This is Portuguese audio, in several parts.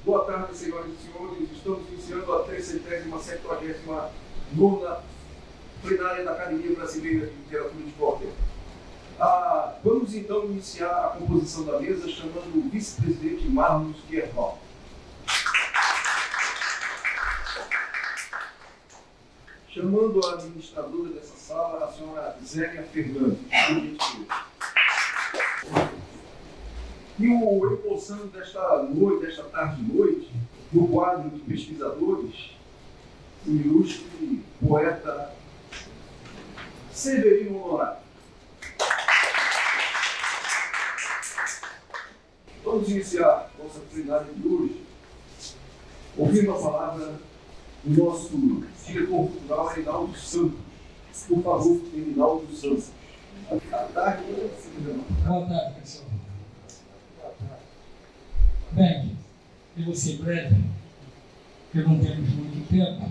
Boa tarde, senhoras e senhores. Estamos iniciando a 379ª plenária da Academia Brasileira de Literatura e Esporte. Vamos então iniciar a composição da mesa chamando o vice-presidente Marlos Guerval. Chamando a administradora dessa sala, a senhora Zélia Fernandes. E o empossando desta tarde e noite, no quadro de pesquisadores, o ilustre poeta Severino Honorato. Vamos iniciar nossa plenária de hoje ouvindo a palavra do nosso diretor cultural, Reinaldo Santos. Por favor, Reinaldo Santos. Boa tarde, pessoal. Bem, eu vou ser breve, porque não temos muito tempo,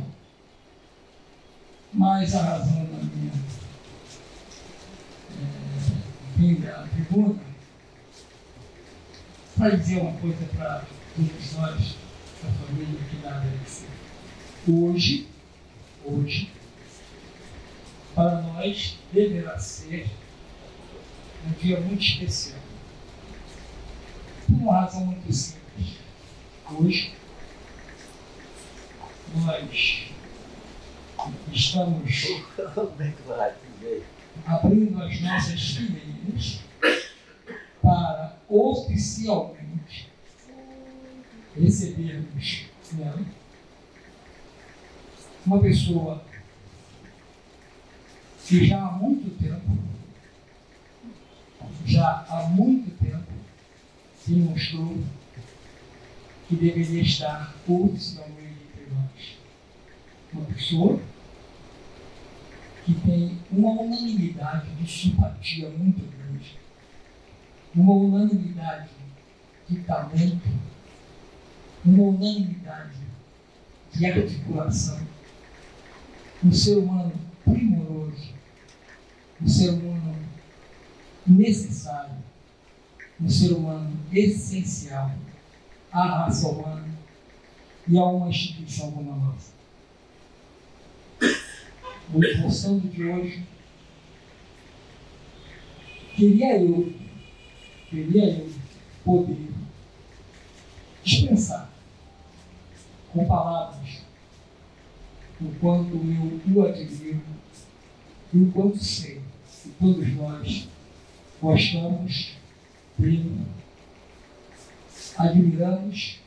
mas a razão da minha vinda à tribuna para dizer uma coisa para todos nós, da família aqui na ABC. Hoje, para nós, deverá ser um dia muito especial. Por uma razão muito simples. Hoje, nós estamos abrindo as nossas fileiras para oficialmente recebermos nela uma pessoa que já há muito tempo demonstrou que deveria estar oficialmente entre nós. Uma pessoa que tem uma unanimidade de simpatia muito grande, uma unanimidade de talento, uma unanimidade de articulação, um ser humano primoroso, um ser humano necessário, um ser humano essencial à raça humana e a uma instituição como a nossa. O esforçando de hoje, queria eu poder dispensar com palavras o quanto eu o admiro e o quanto sei que todos nós gostamos dele, admiramos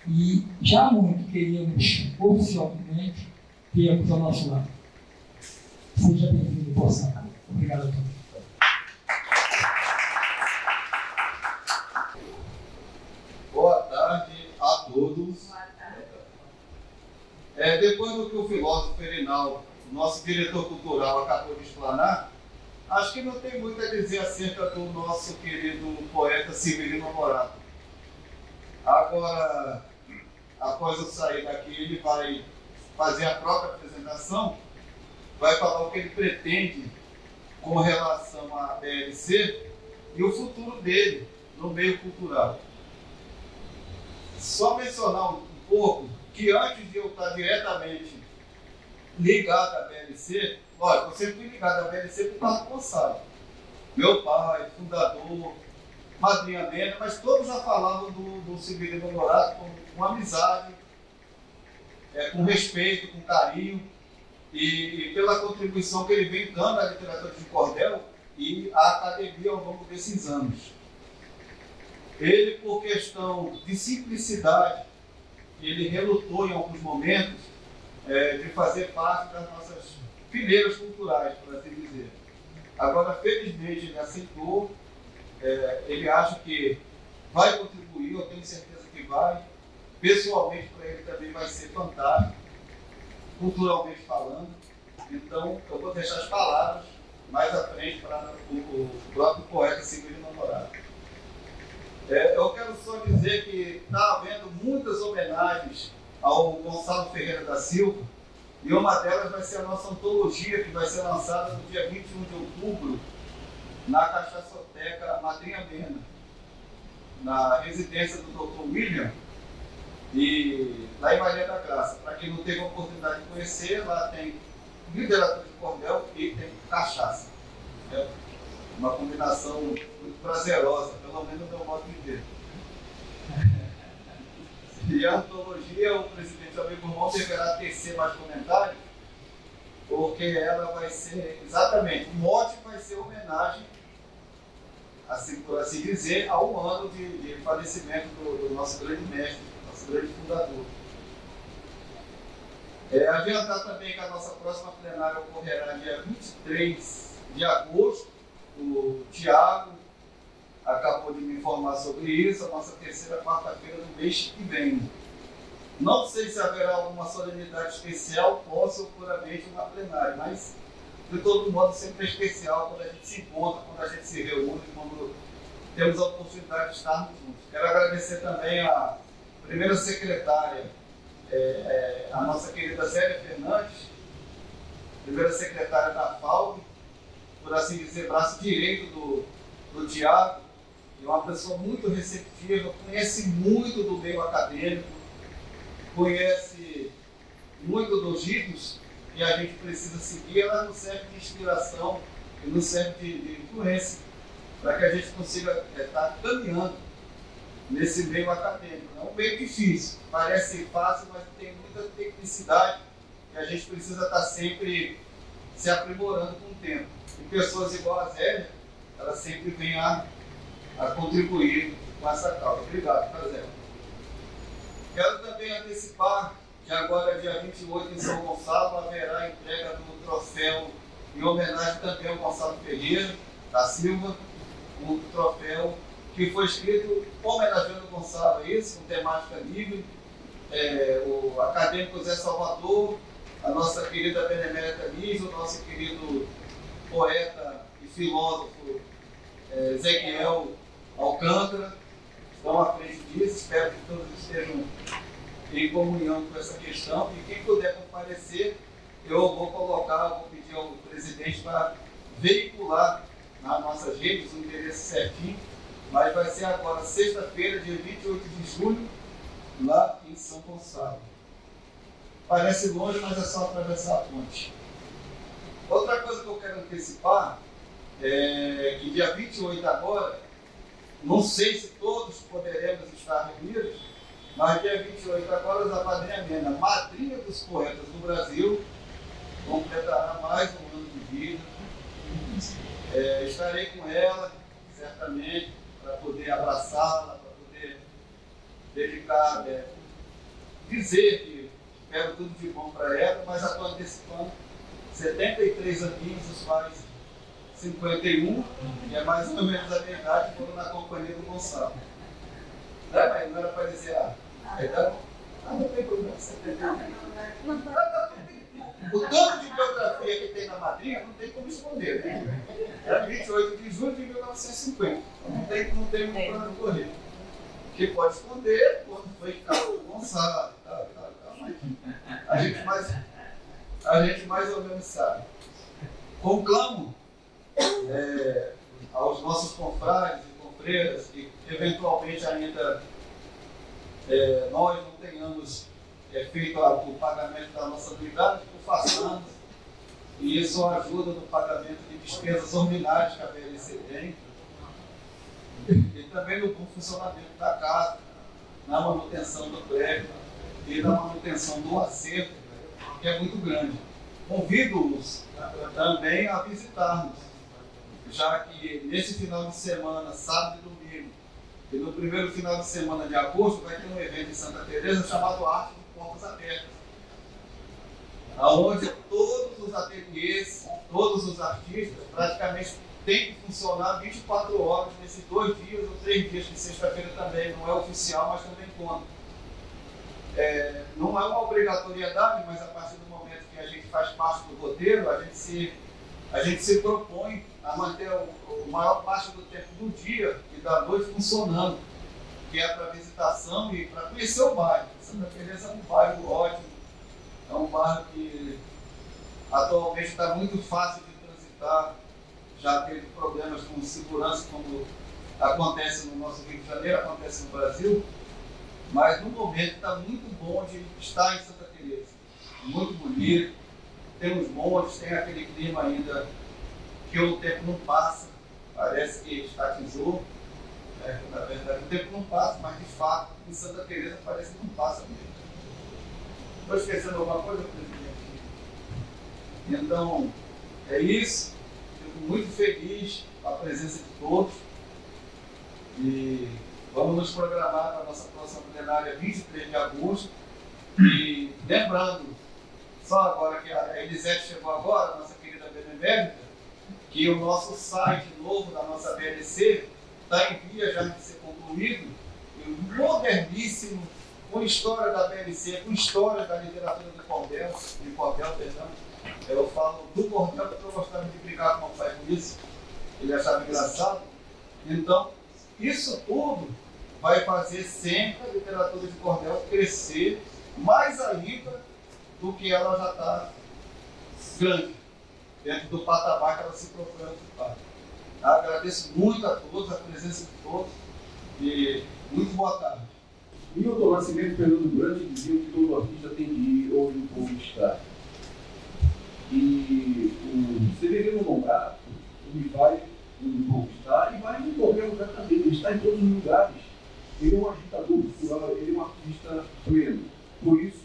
e já muito queríamos oficialmente termos ao nosso lado. Seja bem-vindo, Poçá. Obrigado a todos. Boa tarde a todos. Depois do que o filósofo Reinaldo, nosso diretor cultural, acabou de explanar, acho que não tem muito a dizer acerca do nosso querido poeta Severino Honorato. Agora, após eu sair daqui, ele vai fazer a própria apresentação, vai falar o que ele pretende com relação à BLC e o futuro dele no meio cultural. Só mencionar um pouco que antes de eu estar diretamente ligado à BLC, lógico, eu sempre fui ligado à BLC por Carlos Gonçalves, meu pai, fundador, madrinha Nena, mas todos já falavam do Severino Honorato com amizade, com respeito, com carinho, e pela contribuição que ele vem dando à literatura de cordel e à academia ao longo desses anos. Ele, por questão de simplicidade, ele relutou em alguns momentos de fazer parte das nossas fileiras culturais, por assim dizer. Agora, felizmente, ele aceitou, ele acha que vai contribuir, eu tenho certeza que vai. Pessoalmente, para ele também vai ser fantástico, culturalmente falando. Então, eu vou deixar as palavras mais à frente para o próprio poeta Severino Honorato. Eu quero só dizer que está havendo muitas homenagens ao Gonçalo Ferreira da Silva, e uma delas vai ser a nossa antologia, que vai ser lançada no dia 21 de outubro, na Cachaçoteca Madrinha Mena, na residência do Dr. William, E lá em Maria da Graça, para quem não teve a oportunidade de conhecer, lá tem literatura de cordel e tem cachaça. É uma combinação muito prazerosa, pelo menos no meu modo de ver. E a antologia, o presidente Amigo Irmão deverá tecer mais comentários, porque ela vai ser, exatamente, o mote vai ser homenagem, assim, por assim dizer, a um ano de falecimento do nosso grande mestre, nosso grande fundador. Adiantar também que a nossa próxima plenária ocorrerá dia 23 de agosto. O Tiago acabou de me informar sobre isso, a nossa terceira quarta-feira do mês que vem. Não sei se haverá alguma solenidade especial, posso ou puramente uma plenária, mas de todo modo sempre é especial quando a gente se encontra, quando a gente se reúne, quando temos a oportunidade de estarmos juntos. Quero agradecer também a primeira secretária, a nossa querida Zélia Fernandes, primeira secretária da FAUB, por assim dizer, braço direito do Tiago, é uma pessoa muito receptiva, conhece muito do meio acadêmico, conhece muito dos ritos que a gente precisa seguir, ela nos serve de inspiração e nos serve de influência para que a gente consiga estar caminhando nesse meio acadêmico. É um meio difícil, parece fácil, mas tem muita tecnicidade e a gente precisa estar sempre se aprimorando com o tempo. E pessoas igual a Zélia, ela sempre vem a contribuir com essa causa. Obrigado, Zélia. Quero também antecipar que agora, dia 28, em São Gonçalo, haverá a entrega do troféu em homenagem também ao Gonçalo Ferreira da Silva, um troféu que foi escrito homenageando o Gonçalo, isso, com temática livre, o acadêmico Zé Salvador, a nossa querida Benemérita Liz, o nosso querido poeta e filósofo Ezequiel Alcântara, estão à frente disso. Espero que todos estejam em comunhão com essa questão. E quem puder comparecer, eu vou pedir ao presidente para veicular nas nossas redes o endereço certinho, mas vai ser agora, sexta-feira, dia 28 de julho, lá em São Gonçalo. Parece longe, mas é só atravessar a ponte. Outra coisa que eu quero antecipar é que dia 28 agora, não sei se todos poderemos estar reunidos, mas dia 28 agora, a Madrinha Mena, madrinha dos poetas do Brasil, completará mais um ano de vida. Estarei com ela, certamente, para poder abraçá-la, para poder dedicar, dizer que quero tudo de bom para ela, mas já estou antecipando 73 aninhos, os quais 51, e é mais ou menos a minha idade, foram na companhia do Gonçalo. Não era para dizer a idade? Não tem problema, 71. O tanto de biografia que tem na madrinha não tem como esconder, né? É 28 de julho de 1950. Não tem muito para correr. O que pode esconder quando foi Carlos Gonçalo e tal. Mas a gente mais ou menos sabe. Conclamo aos nossos confrades e confreiras que eventualmente ainda nós não tenhamos feito o pagamento da nossa anuidade, que façamos, e isso ajuda no pagamento de despesas ordinárias que a BLC tem, e também no bom funcionamento da casa, na manutenção do prédio e na manutenção do acerto, que é muito grande. Convido-os também a visitar-nos, já que nesse final de semana, sábado e domingo, e no primeiro final de semana de agosto, vai ter um evento em Santa Teresa chamado Arte de Portas Abertas, onde todos os ateliês, todos os artistas, praticamente têm que funcionar 24 horas nesses 2 dias ou 3 dias, que sexta-feira também não é oficial, mas também conta. Não é uma obrigatoriedade, mas a partir do momento que a gente faz parte do roteiro, a gente se propõe a manter a maior parte do tempo do dia e da noite funcionando, que é para visitação e para conhecer o bairro. Santa Teresa é um bairro ótimo, é um bairro que atualmente está muito fácil de transitar, já teve problemas com segurança, como acontece no nosso Rio de Janeiro, acontece no Brasil, Mas no momento está muito bom de estar em Santa Teresa. Muito bonito, tem os montes, tem aquele clima ainda que o tempo não passa, parece que estatizou. Na verdade o tempo não passa, mas de fato em Santa Teresa parece que não passa mesmo. Estou esquecendo alguma coisa, presidente? Então, é isso. Fico muito feliz com a presença de todos. E vamos nos programar para a nossa próxima plenária 23 de agosto. E lembrando, só agora que a Elisete chegou agora, a nossa querida benemérita, que o nosso site novo da nossa BLC está em via já de ser concluído, moderníssimo, com história da BLC, com história da literatura de cordel, perdão. Eu falo do cordel porque eu gostava de brincar com o pai com isso, ele achava engraçado. Então, isso tudo vai fazer sempre a literatura de cordel crescer mais ainda do que ela já está grande, dentro do patamar que ela se procura ocupar. Agradeço muito a todos, a presença de todos, e muito boa tarde. Milton Nascimento Fernando Grande dizia que todo artista tem que ir onde o povo está. E o Severino Longato, ele vai onde o povo está e vai em qualquer lugar também. Ele está em todos os lugares. Ele é um agitador cultural, ele é um artista pleno. Por isso,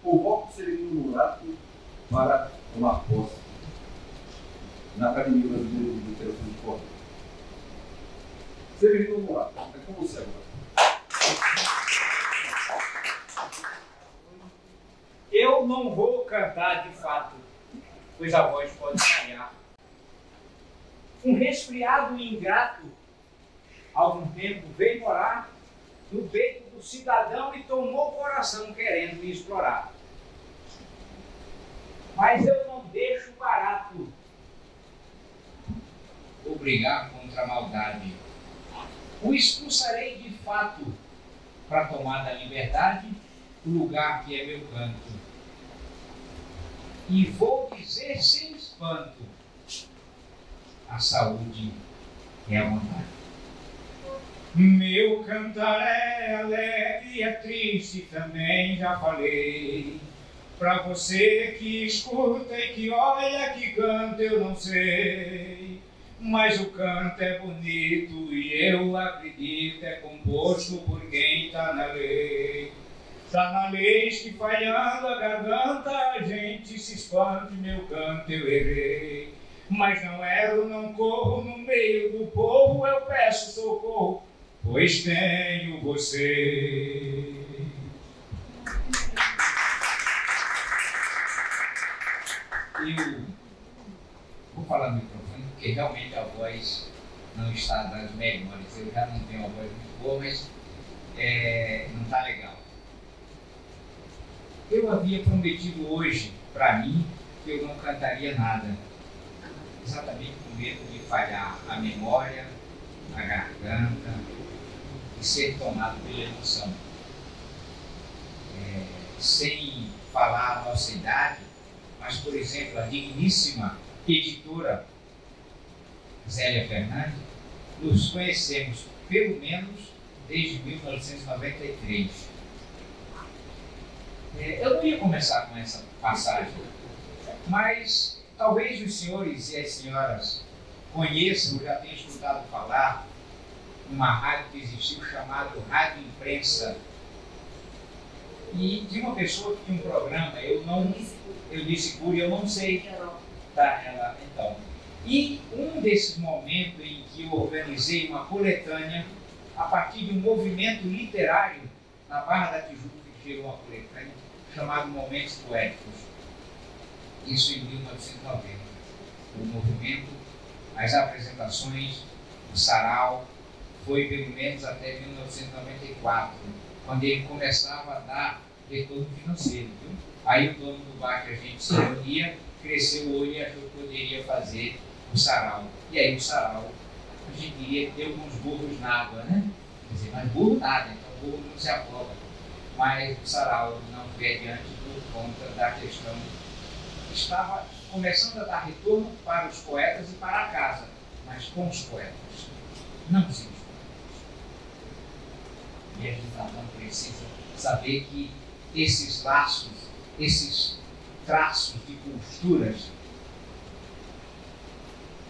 convoco o Severino Longato para tomar posse na Academia Brasileira de Literatura de Cordel. Severino Longato, é com você agora. Eu não vou cantar de fato, pois a voz pode falhar. Um resfriado ingrato, há algum tempo, veio morar no peito do cidadão e tomou o coração querendo me explorar. Mas eu não deixo barato. Vou brigar contra a maldade. O expulsarei de fato para tomar da liberdade o lugar que é meu canto. E vou dizer sem espanto, a saúde é a vontade. Meu cantar é alegre e é triste também, já falei. Pra você que escuta e que olha, que canta eu não sei. Mas o canto é bonito e eu acredito, é composto por quem tá na lei. Tá na lei que falhando a garganta, a gente se espanta e meu canto eu errei. Mas não erro, não corro no meio do povo, eu peço socorro, pois tenho você. Eu vou falar no microfone porque realmente a voz não está das melhores. Eu já não tenho uma voz muito boa, mas não está legal. Eu havia prometido hoje para mim que eu não cantaria nada, exatamente com medo de falhar a memória, a garganta e ser tomado pela emoção. Sem falar a nossa idade, mas, por exemplo, a digníssima editora Zélia Fernandes, nos conhecemos pelo menos desde 1993. Eu não ia começar com essa passagem, mas talvez os senhores e as senhoras conheçam, já tenham escutado falar, uma rádio que existiu chamada Rádio Imprensa, e de uma pessoa que tinha um programa, eu disse por eu não sei, tá, ela, então. E um desses momentos em que eu organizei uma coletânea a partir de um movimento literário na Barra da Tijuca, que gerou uma coletânea chamado Momentos Poéticos. Isso em 1990. O movimento, as apresentações, o sarau, foi pelo menos até 1994, quando ele começava a dar retorno financeiro. Viu? Aí o dono do bar que a gente se reunia, cresceu o olho e achou que poderia fazer o sarau. E aí o sarau, a gente iria ter alguns burros na água, né? Quer dizer, mas burro nada, então burro não se afoga. Mas o sarau não foi adiante por conta da questão. Estava começando a dar retorno para os poetas e para a casa, mas com os poetas, não sem os poetas. E a gente não precisa saber que esses laços, esses traços de costuras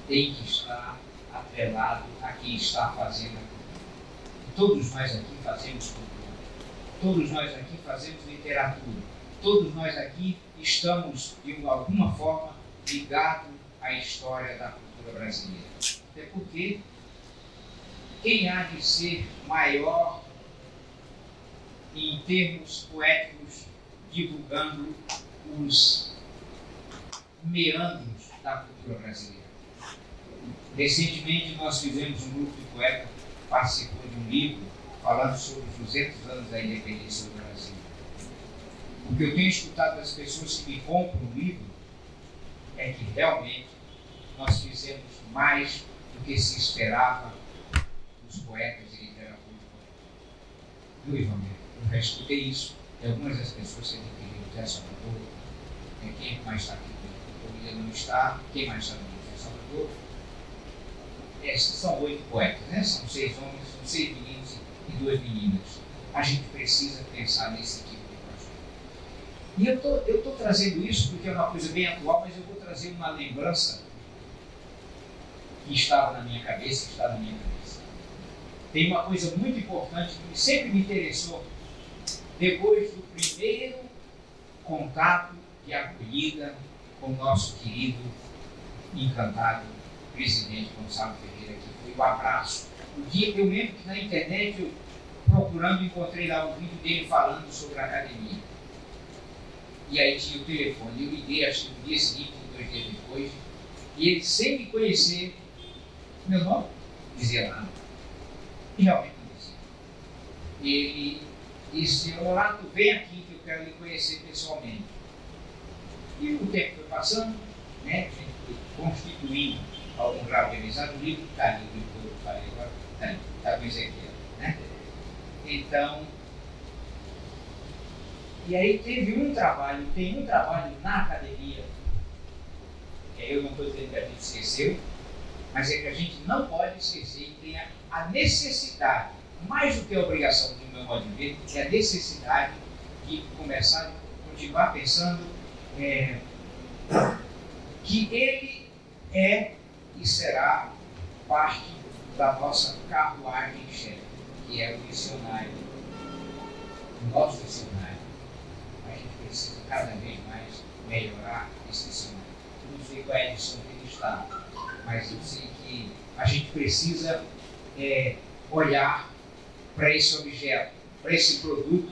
tem que estar atrelado a quem está fazendo a cultura. Todos nós aqui fazemos cultura. Todos nós aqui fazemos literatura. Todos nós aqui estamos, de alguma forma, ligados à história da cultura brasileira. Até porque quem há de ser maior em termos poéticos, divulgando os meandros da cultura brasileira. Recentemente nós fizemos um grupo de poetas que participou de um livro falando sobre os 200 anos da independência do Brasil. O que eu tenho escutado das pessoas que me compram o livro é que realmente nós fizemos mais do que se esperava dos poetas e literatura. Viu, Ivan? Eu já escutei isso de algumas das pessoas que adquiriram o Zé Salvador. Quem mais está aqui? O William não está. Quem mais está no Zé Salvador? São 8 poetas, né? São 6 homens, são 6 meninos e 2 meninas. A gente precisa pensar nesse tipo de projeto. E eu estou trazendo isso porque é uma coisa bem atual, mas eu vou trazer uma lembrança que estava na minha cabeça, que está na minha cabeça. Tem uma coisa muito importante que sempre me interessou. Depois do primeiro contato de acolhida com o nosso querido, encantado presidente Gonçalo Ferreira, que foi o abraço. O dia eu lembro que na internet, eu procurando, encontrei lá um vídeo dele falando sobre a academia. E aí tinha o telefone. Eu liguei, acho que no dia seguinte, 2 dias depois, e ele, sem me conhecer, meu nome, dizia lá. E realmente não dizia. Ele disse: Honorato, vem aqui que eu quero lhe conhecer pessoalmente. E o tempo foi passando, né? A gente foi constituindo algum grau de amizade. O livro está ali, o livro que eu falei agora, está com Ezequiel, né? Então, e aí tem um trabalho na academia, eu não estou dizendo que a gente esqueceu, mas é que a gente não pode esquecer e tem a necessidade, mais do que a obrigação, do meu modo de ver, é a necessidade de começar a continuar pensando que ele é e será parte da nossa carruagem-chefe, que é o dicionário, o nosso dicionário. A gente precisa cada vez mais melhorar esse dicionário. Eu não sei qual é a edição que ele está, mas eu sei que a gente precisa olhar para esse objeto, para esse produto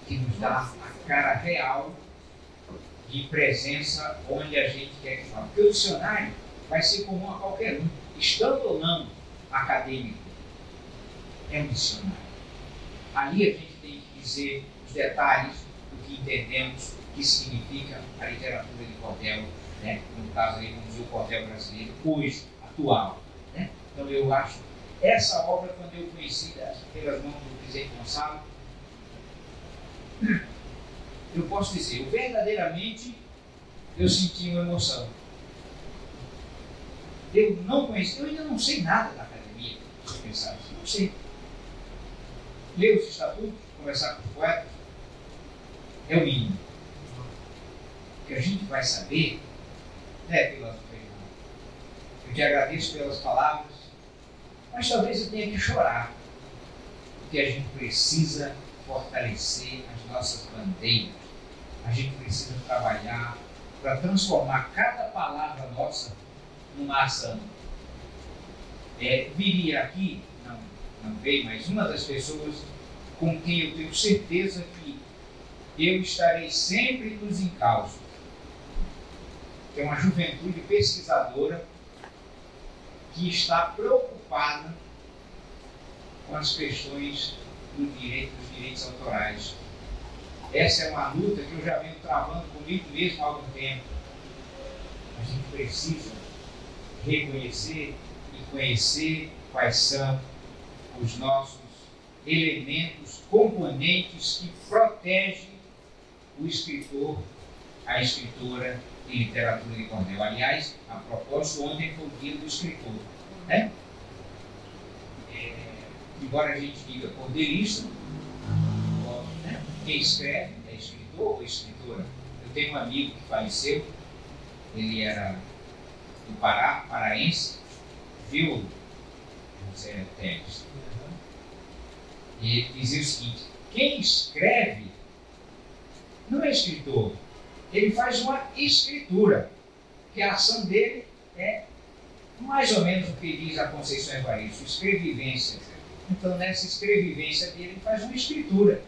que nos dá a cara real de presença onde a gente quer que fale. Porque o dicionário vai ser comum a qualquer um, estando ou não acadêmico. É um dicionário. Ali a gente tem que dizer os detalhes do que entendemos que significa a literatura de cordel, né? No caso aí, vamos dizer, o cordel brasileiro, hoje, atual. Né? Então eu acho, essa obra, quando eu conheci pelas mãos do presidente Gonçalo, eu posso dizer, verdadeiramente eu senti uma emoção. Eu não conheci, eu ainda não sei nada da academia, se pensar assim, não sei. Ler os estatutos, conversar com os poetas, é o mínimo. O que a gente vai saber, né, filósofo Fernando? Eu te agradeço pelas palavras, mas talvez eu tenha que chorar, porque a gente precisa fortalecer as nossas bandeiras. A gente precisa trabalhar para transformar cada palavra nossa numa ação. Viria aqui, não veio, mas uma das pessoas com quem eu tenho certeza que eu estarei sempre nos encalços. É uma juventude pesquisadora que está preocupada com as questões dos direitos autorais. Essa é uma luta que eu já venho travando comigo mesmo há algum tempo. A gente precisa reconhecer e conhecer quais são os nossos elementos, componentes que protegem o escritor, a escritora de literatura de cordel. Aliás, a propósito, ontem foi o dia do escritor. Né? embora a gente diga cordeirista, né? Quem escreve é escritor ou escritora. Eu tenho um amigo que faleceu, ele era do Pará, paraense, viu José Teles. E ele dizia o seguinte: quem escreve não é escritor, ele faz uma escritura, que a ação dele é mais ou menos o que diz a Conceição Evaristo, escrevivência. Então, nessa escrevivência dele, ele faz uma escritura.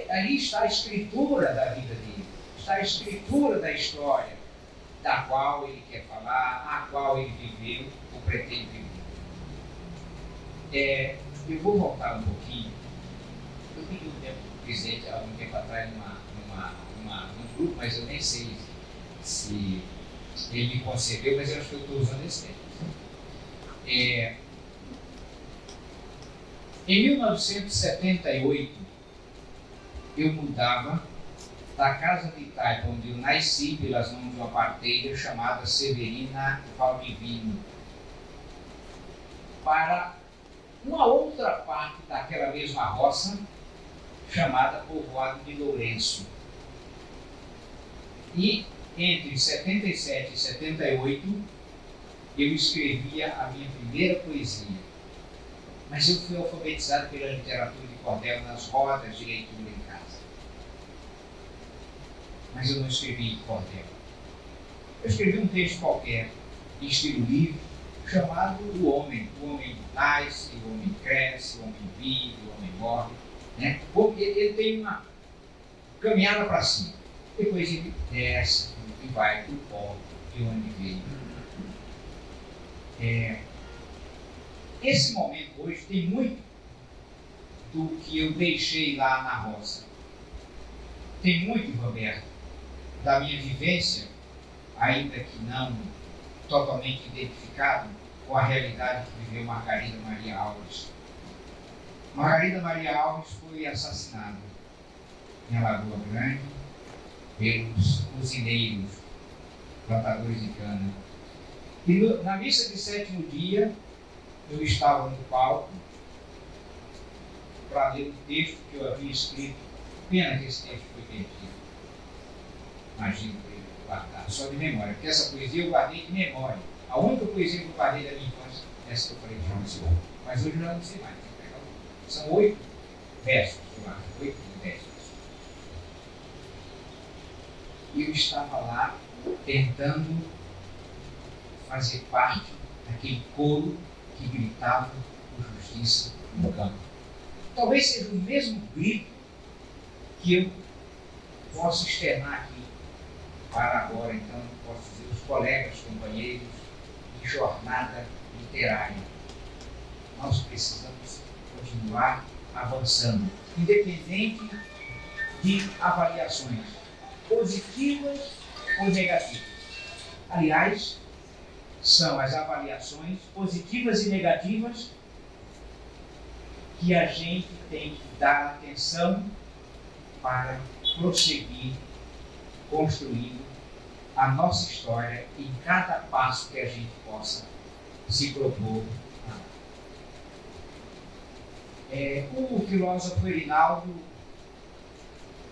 Ali está a escritura da vida dele, está a escritura da história, da qual ele quer falar, a qual ele viveu ou pretende viver. Eu vou voltar um pouquinho. Eu pedi um tempo para o presidente, há um tempo atrás, num grupo, mas eu nem sei se ele me concedeu, mas eu acho que eu estou usando esse tempo. Em 1978, eu mudava da casa de Itaipa, onde eu nasci, pelas mãos de uma parteira chamada Severina Valdivino, para uma outra parte daquela mesma roça, chamada Povoado de Lourenço. E entre 77 e 78, eu escrevia a minha primeira poesia. Mas eu fui alfabetizado pela literatura de cordel nas rodas de leitura em casa. Mas eu não escrevi em cordel. Eu escrevi um texto qualquer, em estilo livre, chamado O Homem. O homem nasce, o homem cresce, o homem vive, o homem morre. Né? Ele tem uma caminhada para cima. Depois ele desce e vai para o pó de onde veio. Esse momento hoje tem muito do que eu deixei lá na roça. Tem muito, Roberto, da minha vivência, ainda que não totalmente identificado com a realidade que viveu Margarida Maria Alves. Margarida Maria Alves foi assassinada em Lagoa Grande pelos usineiros, plantadores de cana. E na missa de sétimo dia, eu estava no palco para ler um texto que eu havia escrito. Pena que esse texto foi perdido. Imagino que eu guardar só de memória, porque essa poesia eu guardei de memória. A única poesia que eu guardei da minha infância é essa que eu falei de João Silva. Mas hoje eu já não sei mais. São 8 versos, eu acho. 8 versos. E eu estava lá tentando fazer parte daquele coro que gritava por justiça no campo. Talvez seja o mesmo grito que eu posso externar aqui para agora, então, posso dizer, os colegas, companheiros de jornada literária. Nós precisamos continuar avançando, independente de avaliações positivas ou negativas. Aliás, são as avaliações positivas e negativas que a gente tem que dar atenção para prosseguir construindo a nossa história em cada passo que a gente possa se propor. O filósofo Erinaldo,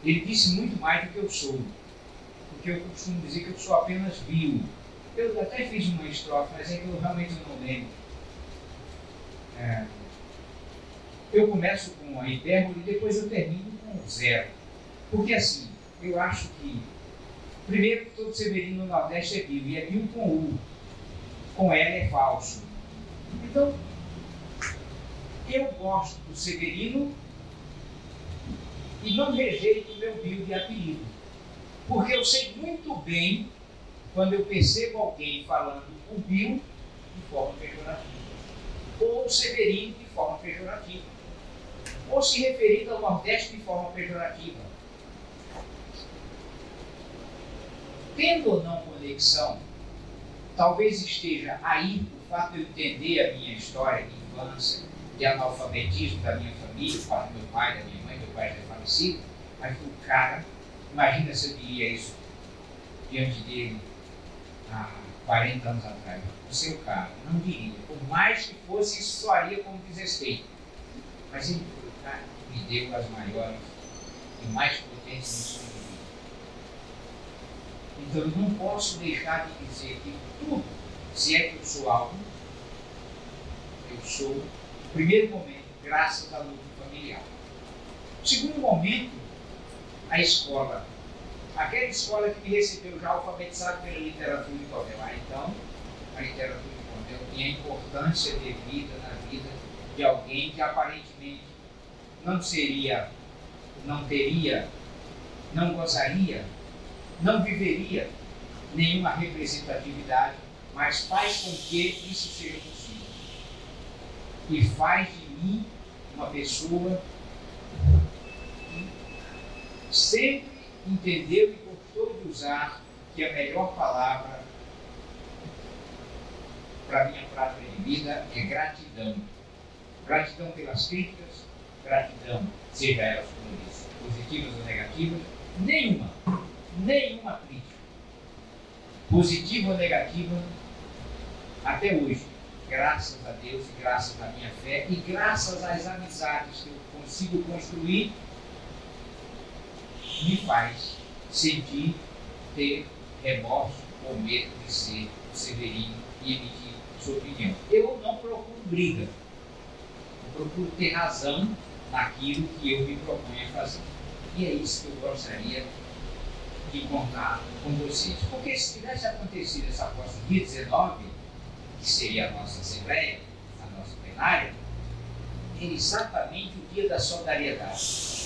ele disse muito mais do que eu sou, porque eu costumo dizer que eu sou apenas bio. Eu até fiz uma estrofe, mas é que eu realmente não lembro. Eu começo com a hipérbole e depois eu termino com zero. Porque assim, eu acho que, primeiro, que todo Severino no Nordeste é bio, e é bio com U. Com L é falso. Então, eu gosto do Severino e não rejeito o meu bio de apelido. Porque eu sei muito bem quando eu percebo alguém falando o bio de forma pejorativa, ou o Severino de forma pejorativa, ou se referindo ao Nordeste de forma pejorativa. Tendo ou não conexão, talvez esteja aí o fato de eu entender a minha história de infância, de analfabetismo da minha família, o fato do meu pai, da minha mãe, meu pai já é falecido, mas o cara, imagina se eu diria isso diante dele há 40 anos atrás. O seu cara, não diria. Por mais que fosse, isso soaria como desrespeito. mas Ele me deu as maiores e mais potentes missões de vida. Então eu não posso deixar de dizer que tudo, se é que eu sou algo, eu sou, no primeiro momento, graças à luta familiar. No segundo momento, a escola. Aquela escola que me recebeu já alfabetizado pela literatura de Cordel. Então, a literatura de Cordel tinha a importância devida na vida de alguém que aparentemente não seria, não teria, não gozaria, não viveria nenhuma representatividade, mas faz com que isso seja possível. E faz de mim uma pessoa que sempre entendeu e gostou de usar que a melhor palavra para a minha prática de vida é gratidão. Gratidão pelas críticas, gratidão, seja elas positivas ou negativas, nenhuma crítica, positiva ou negativa, até hoje, graças a Deus e graças à minha fé e graças às amizades que eu consigo construir, me faz sentir, ter remorso ou medo de ser severino e emitir sua opinião. Eu não procuro briga, eu procuro ter razão naquilo que eu me proponho a fazer. E é isso que eu gostaria de contar com vocês. Porque se tivesse acontecido essa coisa no dia 19, que seria a nossa assembleia, a nossa plenária, era exatamente o dia da solidariedade.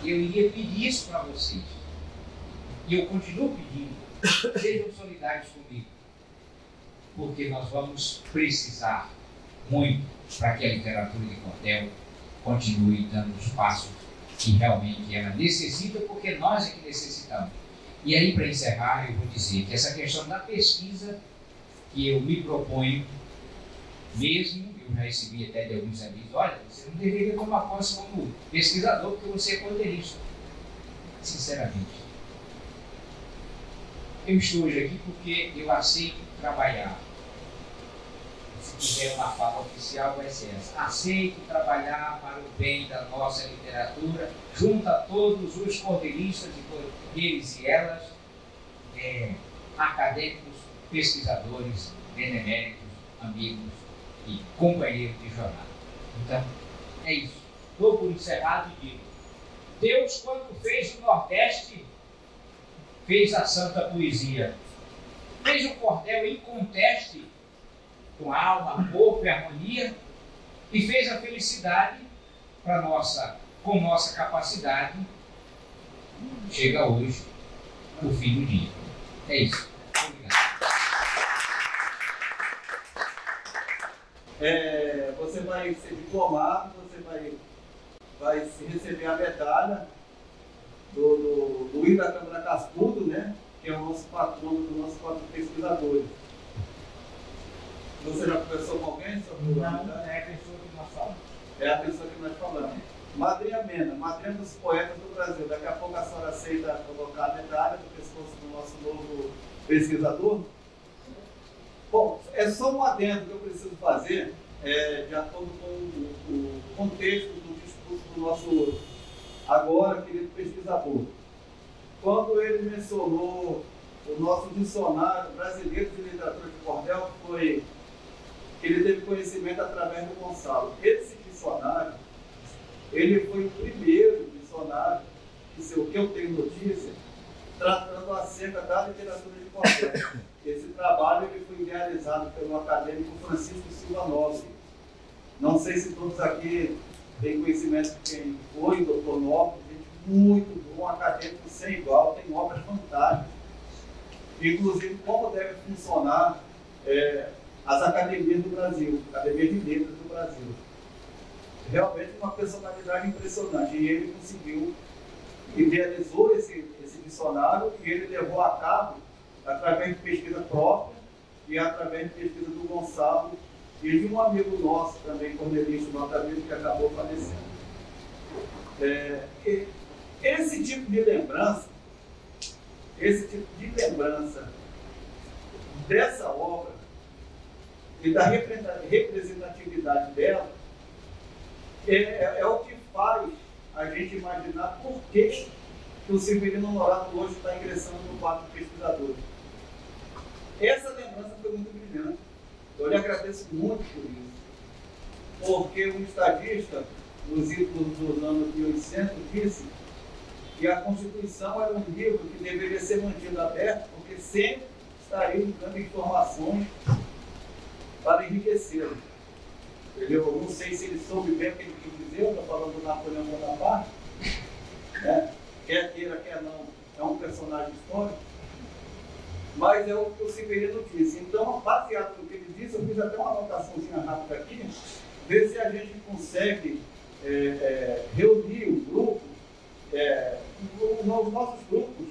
Eu iria pedir isso para vocês. E eu continuo pedindo, sejam solidários comigo. Porque nós vamos precisar muito para que a literatura de Cordel continue dando os passos que realmente ela necessita, porque nós é que necessitamos. E aí, para encerrar, eu vou dizer que essa questão da pesquisa que eu me proponho, mesmo, eu já recebi até de alguns amigos, olha, você não deveria tomar posse como pesquisador, porque você é cordelista. Sinceramente, eu estou hoje aqui porque eu aceito trabalhar. Se tiver uma fala oficial, vai ser essa. Aceito trabalhar para o bem da nossa literatura, junto a todos os cordelistas, eles e elas, acadêmicos, pesquisadores, beneméritos, amigos e companheiros de jornada. Então, é isso. Dou por encerrado e digo: Deus, quando fez o Nordeste, fez a santa poesia. Fez o cordel em conteste, com alma, corpo e harmonia, e fez a felicidade para com nossa capacidade. Chega hoje o fim do dia. É isso. Obrigado. Você vai ser diplomado, você vai receber a medalha do Luiz da Câmara Cascudo, né? Que é o nosso patrono do nosso quadro de pesquisadores. Você já conversou com alguém sobre o Não, é a pessoa que nós falamos. É a pessoa que nós falamos. Madrinha Mena, madrinha dos poetas do Brasil. Daqui a pouco a senhora aceita colocar a medalha no pescoço do nosso novo pesquisador? Bom, é só um adendo que eu preciso fazer, de acordo com o contexto do discurso do nosso agora querido pesquisador. Quando ele mencionou o nosso dicionário brasileiro de literatura de cordel, foi que ele teve conhecimento através do Gonçalo. Esse dicionário, ele foi o primeiro dicionário, o que eu tenho notícia, tratando acerca da literatura de cordel. Esse trabalho ele foi idealizado pelo acadêmico Francisco Silva Nobre. Não sei se todos aqui têm conhecimento de quem foi, doutor Nobre, gente muito bom, acadêmico sem igual, tem obras fantásticas. Inclusive, como deve funcionar as academias do Brasil, academias de letras do Brasil. Realmente uma personalidade impressionante. E ele conseguiu, idealizou esse dicionário e ele levou a cabo através de pesquisa própria e através de pesquisa do Gonçalo e de um amigo nosso também, cordelista, notamente, que acabou falecendo. Esse tipo de lembrança dessa obra e da representatividade dela é o que faz a gente imaginar por que o Severino Honorato hoje está ingressando no quadro de pesquisador. Essa lembrança foi muito brilhante. Eu lhe agradeço muito por isso. Porque um estadista, nos idos dos anos 1800, disse que a Constituição era um livro que deveria ser mantido aberto, porque sempre estariam dando informações para enriquecê-lo. Eu não sei se ele soube bem o que ele quis dizer, eu estou falando do Napoleão Bonaparte, né? Quer queira, quer não, é um personagem histórico, mas é o que o Severino disse. Então, baseado no que ele disse, eu fiz até uma anotaçãozinha rápida aqui, ver se a gente consegue reunir o grupo, nos nossos grupos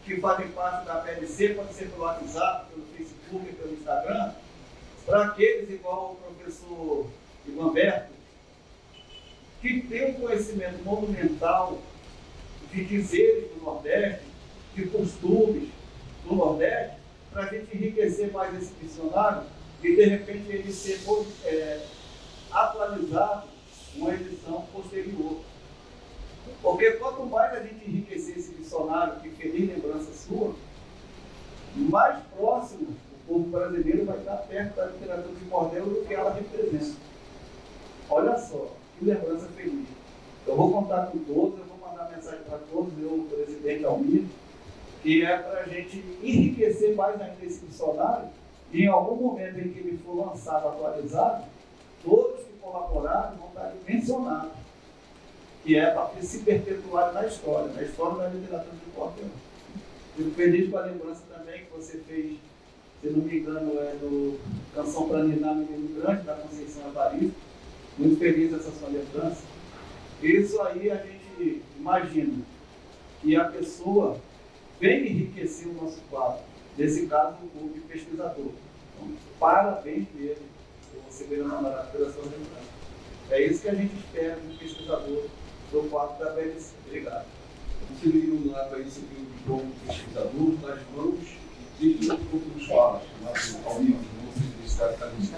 que fazem parte da PLC, pode ser pelo WhatsApp, pelo Facebook, pelo Instagram, para aqueles igual o professor Ivan Berto, que tem um conhecimento monumental de dizeres do Nordeste, de costumes do Nordeste, para a gente enriquecer mais esse dicionário e, de repente, ele ser atualizado uma edição posterior. Porque quanto mais a gente enriquecer esse dicionário, que feliz lembrança sua, mais próximo o povo brasileiro vai estar perto da literatura de cordel do que ela representa. Olha só, que lembrança feliz. Eu vou contar com todos, eu vou mandar mensagem para todos, o presidente Almir, que é para a gente enriquecer mais ainda esse dicionário, e em algum momento em que ele for lançado, atualizado, todos que colaboraram vão estar mencionados, que é para se perpetuar na história da literatura de cordel. Fico feliz com a lembrança também que você fez, se não me engano, no Canção para Ninar, Menino Grande, da Conceição Evaristo. Muito feliz essa sua lembrança. Isso aí a gente imagina que a pessoa vem enriquecer o nosso quadro, nesse caso o clube pesquisador. Então, parabéns dele, você veio na pela sua lembrança. É isso que a gente espera do pesquisador do quadro da BLC. Obrigado. O Severino Honorato aí se viu de bom pesquisador nas mãos de um pouco dos falas, ao nível do Universidade Acadêmica.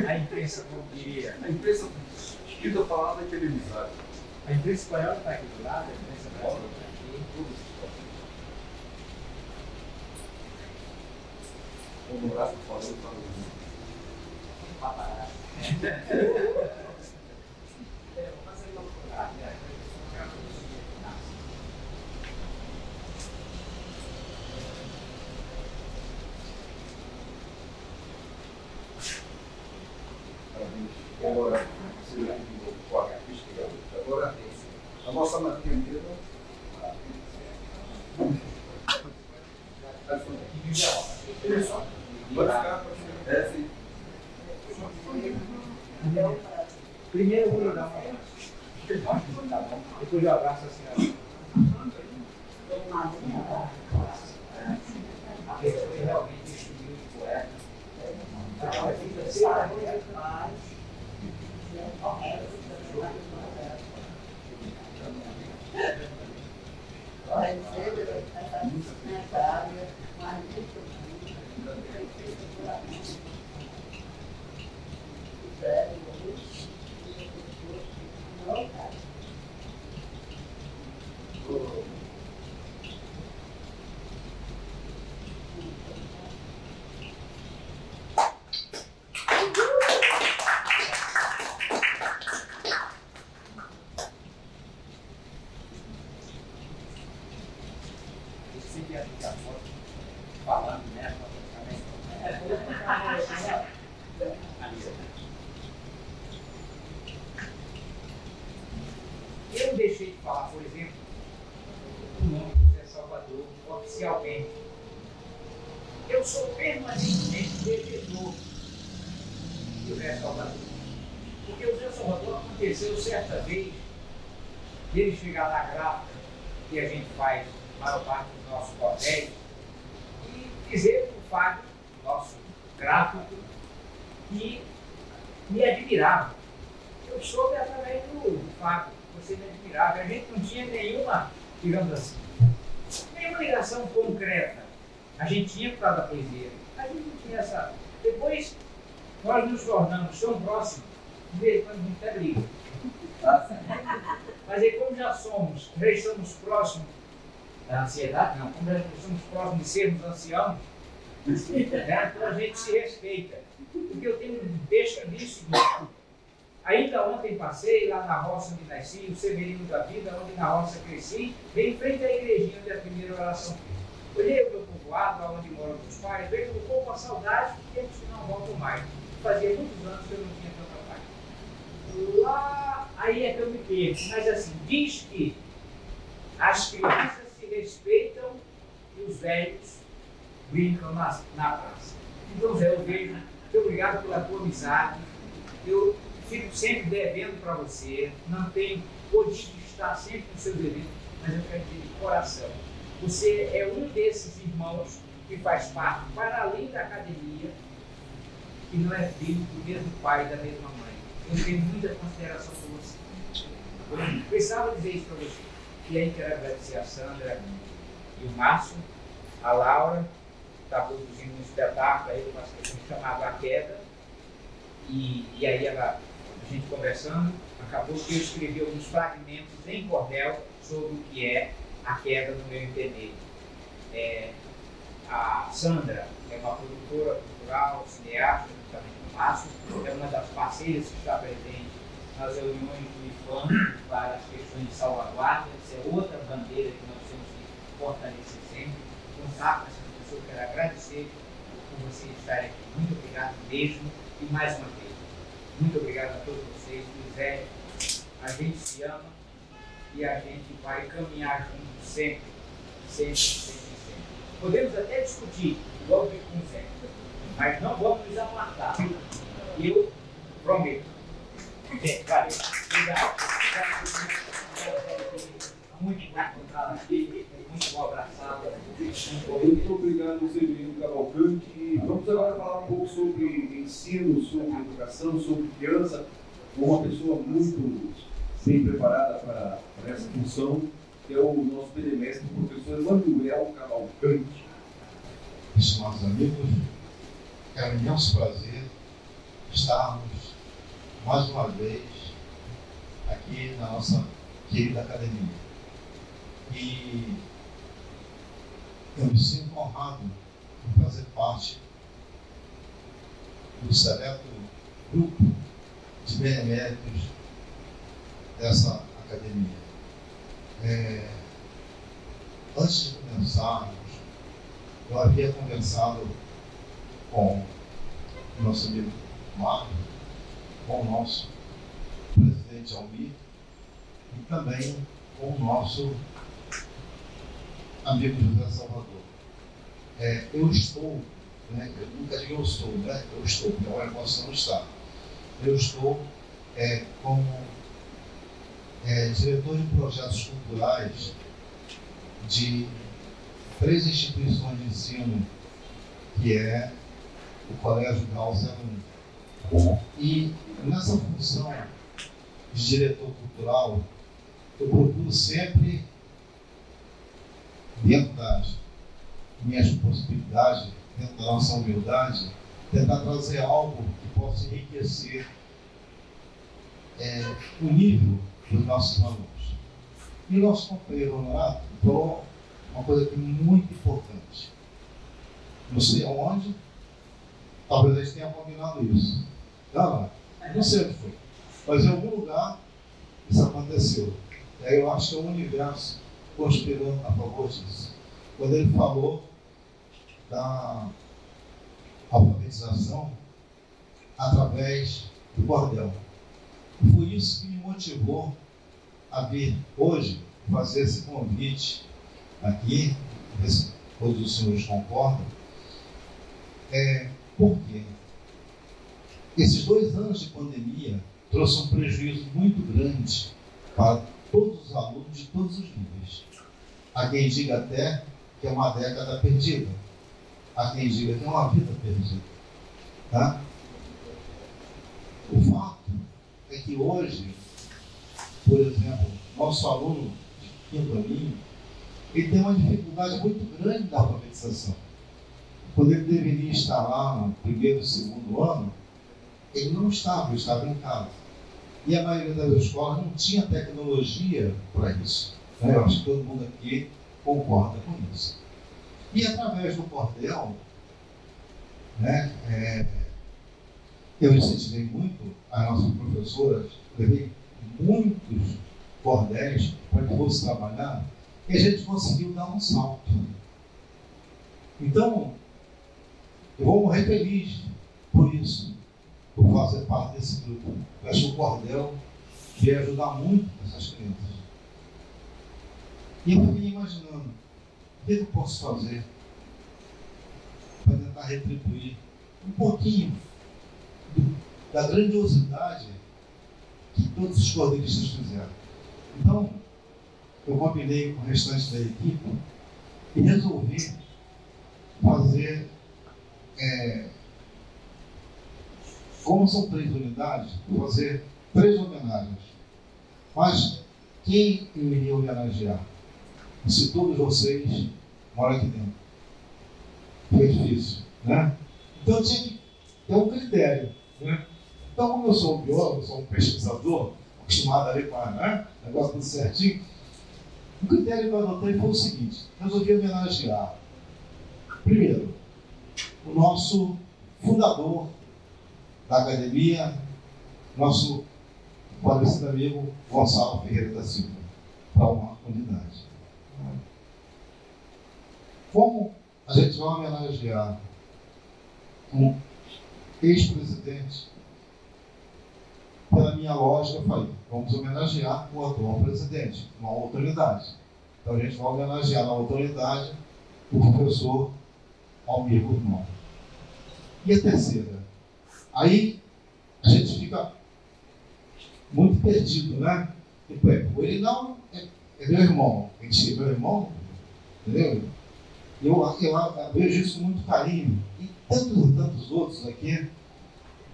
A imprensa, como diria. A imprensa escrita, falada e televisada. A imprensa espanhola está aqui do lado, a imprensa brasileira está aqui. O Honorato falou para agora, agora a nossa matéria primeiro eu vou dar uma. Tá bom. Depois eu abraço a senhora. Realmente estudou de poeta. Falando, né? Eu deixei de falar, por exemplo, o nome do Zé Salvador oficialmente. Eu sou permanentemente devedor do Zé Salvador. Porque o Zé Salvador aconteceu certa vez ele chegar na gráfica que a gente faz a maior parte dos nossos papéis e dizer para o Fábio, nosso gráfico, que me admirava. Eu soube através do Fábio, você me admirava. A gente não tinha nenhuma, digamos assim, nenhuma ligação concreta. A gente tinha por causa da poesia. A gente não tinha essa. Depois nós nos tornamos tão próximos, mesmo quando muita briga. Mas aí, como já estamos próximos da ansiedade, não, como já estamos próximos de sermos anciãos, né, então a gente se respeita. Porque eu tenho um texto ali seguinte. Ainda ontem passei lá na roça onde nasci, o Severino da Vida, onde na roça cresci, bem em frente à igrejinha onde a primeira oração fiz. Olhei o meu povoado, lá onde moram meus pais, veio um pouco a saudade de tempos que não voltam mais. Fazia muitos anos que eu não tinha tanta paz. Lá, aí é que eu me perco. Mas assim, diz que as crianças se respeitam e os velhos brincam na praça. Então, Zé, eu vejo, muito obrigado pela tua amizade. Eu fico sempre devendo para você, não tenho podido estar sempre nos seus eventos, mas eu quero dizer de coração. Você é um desses irmãos que faz parte, para além da academia, que não é filho do mesmo pai e da mesma mãe. Eu tenho muita consideração por você. Eu precisava dizer isso para você. E aí quero agradecer a Sandra e o Márcio, a Laura, que está produzindo um espetáculo aí, chamado A Queda. E aí a gente conversando, acabou que eu escrevi alguns fragmentos em cordel sobre o que é a queda no meu entender. A Sandra é uma produtora cultural, cineasta, juntamente com o Márcio, é uma das parceiras que está presente nas reuniões do IFAM para as questões de salvaguarda. Essa é outra bandeira que nós temos que fortalecer sempre. Então, sabe, essa pessoa, eu quero agradecer por vocês estarem aqui. Muito obrigado mesmo. E mais uma vez, muito obrigado a todos vocês. José, a gente se ama e a gente vai caminhar juntos sempre, sempre, sempre, sempre. Podemos até discutir, igual eu com o Zé, mas não vamos nos apartar. Eu prometo. Valeu. Obrigado. Muito bom encontrar aqui, muito bom abraçado. Muito obrigado, Severino Cavalcante. E vamos agora falar um pouco sobre ensino, sobre educação, sobre criança, com uma pessoa muito bem preparada para essa função, que é o nosso pedemestre, o professor Manuel Cavalcante. Estimados amigos, é um imenso prazer estarmos mais uma vez aqui na nossa querida academia. E eu me sinto honrado por fazer parte do seleto grupo de beneméritos dessa academia. Antes de começarmos, eu havia conversado com o nosso amigo Marcos, com o nosso presidente Almir e também com o nosso amigo José Salvador. Eu estou, né, eu nunca digo eu estou, né, eu estou, porque agora eu posso não estar. Eu estou como diretor de projetos culturais de 3 instituições de ensino, que é o Colégio Grau 01. E nessa função de diretor cultural, eu procuro sempre, dentro das minhas possibilidades, dentro da nossa humildade, tentar trazer algo que possa enriquecer o nível dos nossos alunos. E o nosso companheiro Honorato falou uma coisa que é muito importante. Não sei aonde, talvez a gente tenha combinado isso. Não sei onde foi, mas em algum lugar isso aconteceu. E aí eu acho que é o universo conspirando a favor disso. Quando ele falou da alfabetização através do cordel. E foi isso que me motivou a vir hoje fazer esse convite aqui, ver se todos os senhores concordam. Por quê? Esses 2 anos de pandemia trouxe um prejuízo muito grande para todos os alunos de todos os níveis. Há quem diga até que é uma década perdida. Há quem diga que é uma vida perdida. Tá? O fato é que hoje, por exemplo, nosso aluno de 5º aninho, ele tem uma dificuldade muito grande da alfabetização. Quando ele deveria estar lá no 1º e 2º ano, ele não estava, ele estava em casa. E a maioria das escolas não tinha tecnologia para isso. Né? Eu acho que todo mundo aqui concorda com isso. E através do cordel, né, eu incentivei muito as nossas professoras, levei muitos cordéis para que fosse trabalhar, e a gente conseguiu dar um salto. Então, eu vou morrer feliz por isso, por fazer parte desse grupo. Eu acho que o cordel veio ajudar muito essas crianças. E eu fiquei imaginando, o que eu posso fazer para tentar retribuir um pouquinho da grandiosidade que todos os cordeiristas fizeram. Então, eu combinei com o restante da equipe e resolvi fazer, como são 3 unidades, fazer 3 homenagens. Mas quem eu iria homenagear? Se todos vocês moram aqui dentro. Foi difícil, né? Então eu tinha que ter um critério, né? Então, como eu sou um biólogo, sou um pesquisador, acostumado ali com o negócio tudo certinho, o critério que eu adotei foi o seguinte: resolvi homenagear, primeiro, o nosso fundador da academia, nosso falecido amigo Gonçalo Ferreira da Silva, para uma unidade. Como a gente vai homenagear um ex-presidente, pela minha lógica, eu falei, vamos homenagear o atual presidente, uma autoridade. Então a gente vai homenagear na autoridade o professor Almir Guzmão. E a terceira? Aí a gente fica muito perdido, né? Ele não é meu irmão, a gente é meu irmão, entendeu? Eu vejo isso com muito carinho, e tantos outros aqui.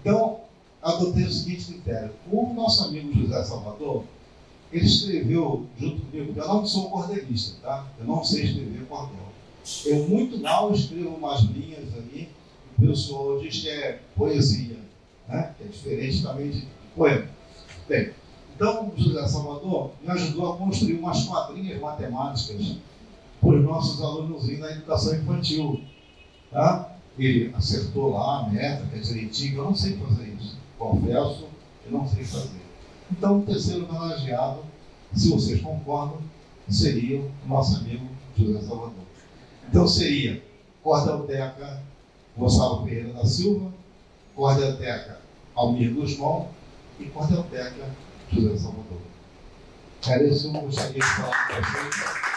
Então, adotei o seguinte critério: o nosso amigo José Salvador, ele escreveu junto comigo, eu não sou cordelista, tá? Eu não sei escrever cordel. Eu muito mal escrevo umas linhas ali, o pessoal diz que é poesia, né? Que é diferente também de poema. Bem, então o José Salvador me ajudou a construir umas quadrinhas matemáticas para os nossos alunos na educação infantil, tá? Ele acertou lá a meta, que é direitinho, eu não sei fazer isso. Confesso, eu não sei fazer. Então, o terceiro homenageado, se vocês concordam, seria o nosso amigo José Salvador. Então, seria Cordelteca Gonçalo Ferreira da Silva, Cordelteca Almir Guzmão e Cordelteca José Salvador. Era isso que eu gostaria de falar com vocês.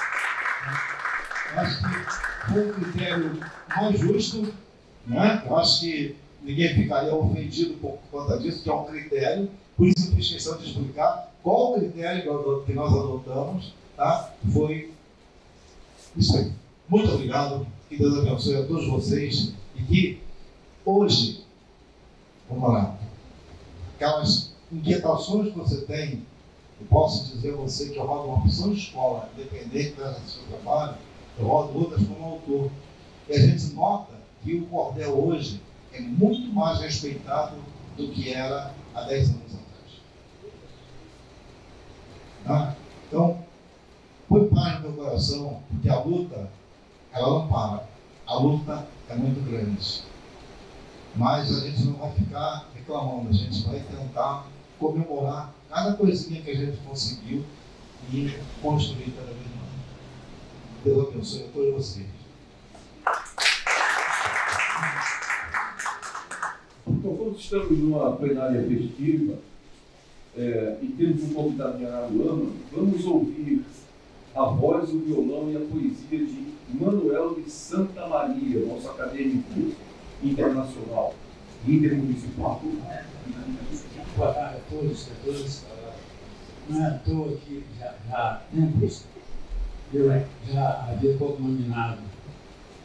Eu acho que foi um critério mais justo, né? Eu acho que ninguém ficaria ofendido por conta disso, que é um critério. Por isso eu fiz questão de explicar qual o critério que nós adotamos, tá? Foi isso aí. Muito obrigado, que Deus abençoe a todos vocês e que hoje, vamos lá, aquelas inquietações que você tem, eu posso dizer a você que eu rodo uma opção de escola, independente do seu trabalho, eu rodo outras como autor. E a gente nota que o cordel hoje é muito mais respeitado do que era há 10 anos atrás. Tá? Então, põe paz no meu coração, porque a luta, ela não para. A luta é muito grande. Mas a gente não vai ficar reclamando, a gente vai tentar comemorar cada coisinha que a gente conseguiu e construir cada vez mais. Deus abençoe a todos vocês. Então, quando estamos numa plenária festiva e temos um convidado de Araruama, vamos ouvir a voz, o violão e a poesia de Manuel de Santa Maria, nosso acadêmico internacional, intermunicipal. Boa tarde a todos e a todas. Não é à toa que já há tempos eu já havia nominado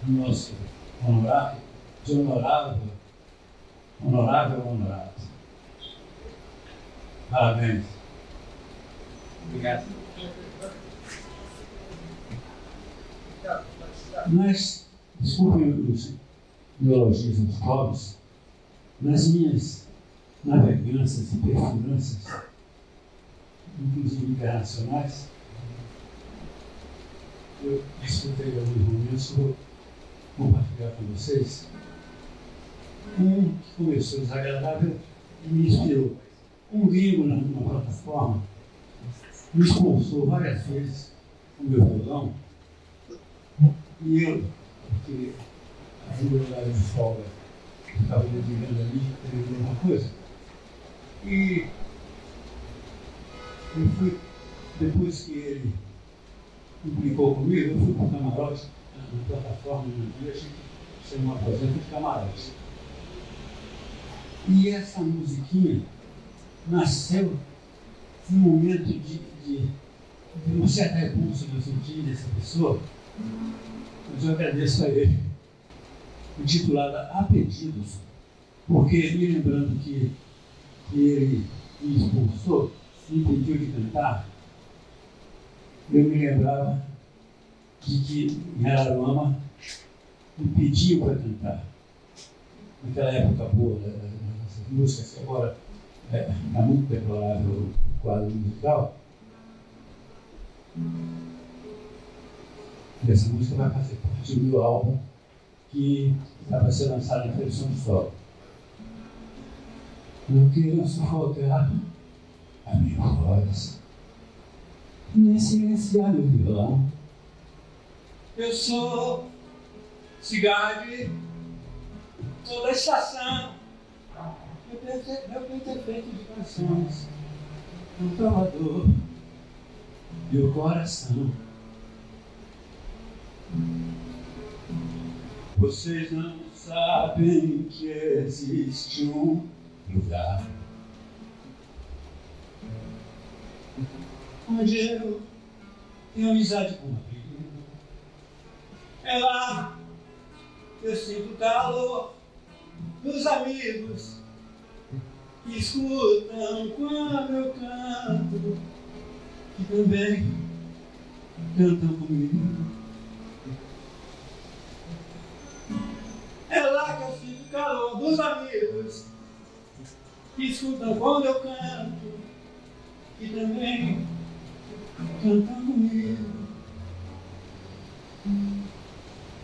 o nosso honorário de honorável honorado. Parabéns. Obrigado. Mas, desculpem os neologismos pobres, nas minhas naveganças e perfuranças, inclusive internacionais, eu escutei alguns momentos que vou compartilhar com vocês. Um que começou desagradável e me inspirou. Um gringo numa plataforma me expulsou várias vezes com o meu violão e eu, porque a meu horário de folga estava dedicando ali, terminando uma coisa. E eu fui, depois que ele implicou comigo, eu fui para o camarote, na plataforma, no dia, achei que seria uma aposenta de camarote. E essa musiquinha nasceu num momento de uma certa repulsa que eu senti dessa pessoa, mas eu agradeço a ele, intitulada A Pedidos, porque me lembrando que ele me expulsou, me impediu de cantar, eu me lembrava de que em Araruama me pediam para cantar. Naquela época boa dessas músicas, que agora é muito deplorável o quadro musical. E essa música vai fazer parte do meu álbum, que está para ser lançado em produção de solo. Não quero sufocar a minha voz, nem silenciar meu violão. Eu sou cigarro de toda a estação. Meu peito é feito de canções, um trovador, meu coração. Vocês não sabem que existe um lugar onde eu tenho amizade com uma vida. É lá que eu sinto o calor dos amigos que escutam quando eu canto, que também cantam comigo. É lá que eu sinto o calor dos amigos que escutam quando eu canto, que também cantam comigo.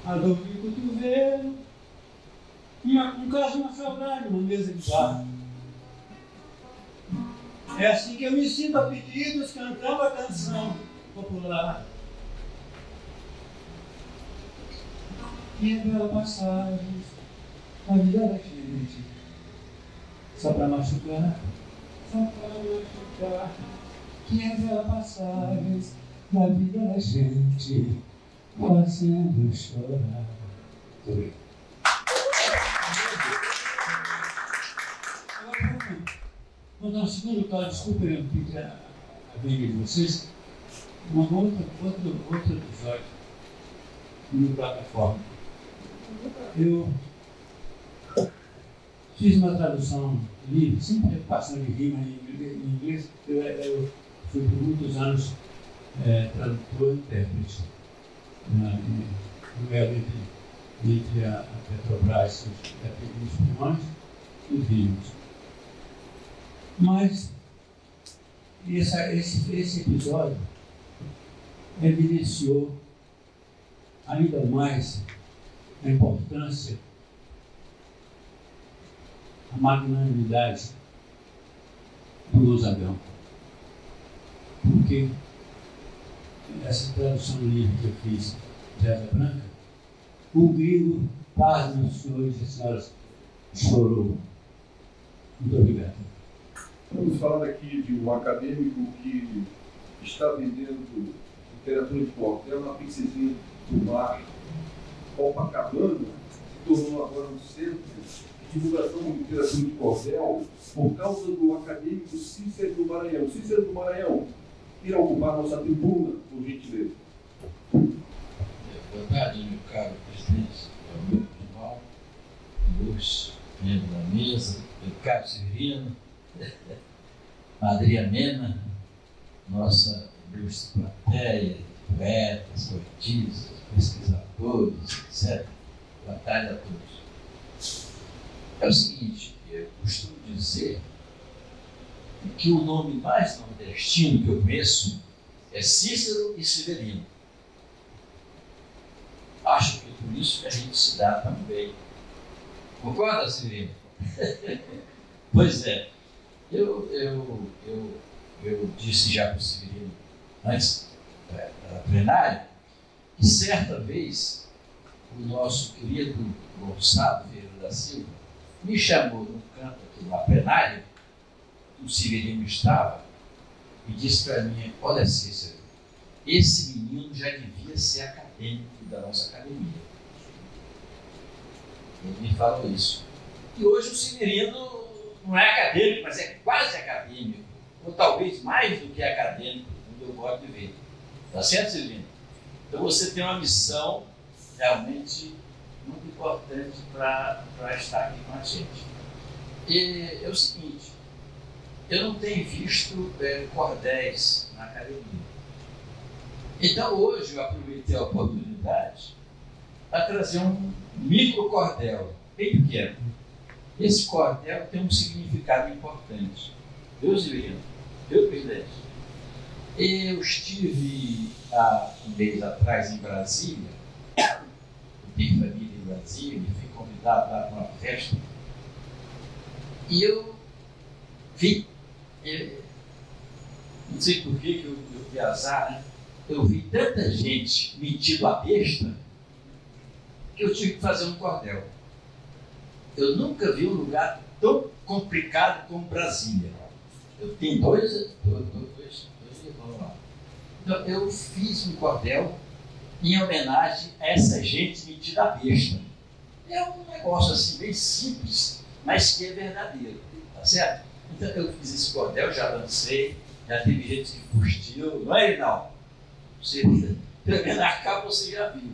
A dor de cotovelo, um caso, uma saudade, uma mesa de bar. É assim que eu me sinto a pedidos, cantando a canção popular. E revela passagens da vida da gente, só pra machucar, que revela passagens da vida da gente, fazendo chorar. Muito obrigado. Agora, vou dar um segundo caso, desculpa eu pedir a briga de vocês, outro episódio no plataforma. Eu fiz uma tradução livre, sempre passando de rima em inglês. Eu fui por muitos anos tradutor e intérprete no elo entre a Petrobras, os peões e os rios. Mas esse episódio evidenciou ainda mais a importância, a magnanimidade do Gonzagão. Porque essa tradução livre que eu fiz de Asa Branca, o gringo, paz, meus senhores e senhoras, chorou. Muito obrigado. Estamos falando aqui de um acadêmico que está vendendo literatura de cordel na pizzeria do mar. Copacabana se tornou agora um centro de divulgação de literatura de cordel por causa do acadêmico Cícero do Maranhão. Cícero do Maranhão, irá ocupar nossa tribuna, por gentileza. Boa tarde, meu caro presidente do Tribunal, Luz, membro da mesa, Ricardo Severino, Madria Mena, nossa ilustre plateia, poetas, poetisas, pesquisadores, etc. Boa tarde a todos. É o seguinte, eu costumo dizer que o nome mais nordestino que eu conheço é Cícero e Severino. Acho que por isso que a gente se dá tão bem. Concorda, Severino? Pois é. Eu disse já para o Severino, antes da plenária, que certa vez o nosso querido Gonçalo Ferreira da Silva me chamou num canto aqui na plenária, o Severino estava, e disse para mim: olha, Cícero, esse menino já devia ser acadêmico da nossa academia. Ele me falou isso. E hoje o Severino não é acadêmico, mas é quase acadêmico, ou talvez mais do que acadêmico, como eu gosto de ver. Tá certo, Severino? Então você tem uma missão realmente muito importante para estar aqui com a gente. E é o seguinte, eu não tenho visto cordéis na academia. Então hoje eu aproveitei a oportunidade para trazer um micro cordel, bem pequeno. Esse cordel tem um significado importante. Deus Severino, Deus presidente. Eu estive há um mês atrás em Brasília, eu tenho família em Brasília, fui convidado lá para uma festa, e eu vi, não sei por que eu vi azar, né? Eu vi tanta gente metido a besta que eu tive que fazer um cordel. Eu nunca vi um lugar tão complicado como Brasília. Eu tenho dois irmãos lá. Então eu fiz um cordel em homenagem a essa gente metida a besta. É um negócio assim bem simples, mas que é verdadeiro, tá certo? Então eu fiz esse cordel, já lancei, já teve gente que curtiu, não é, Reinaldo? Você, pelo menos a capa você já viu.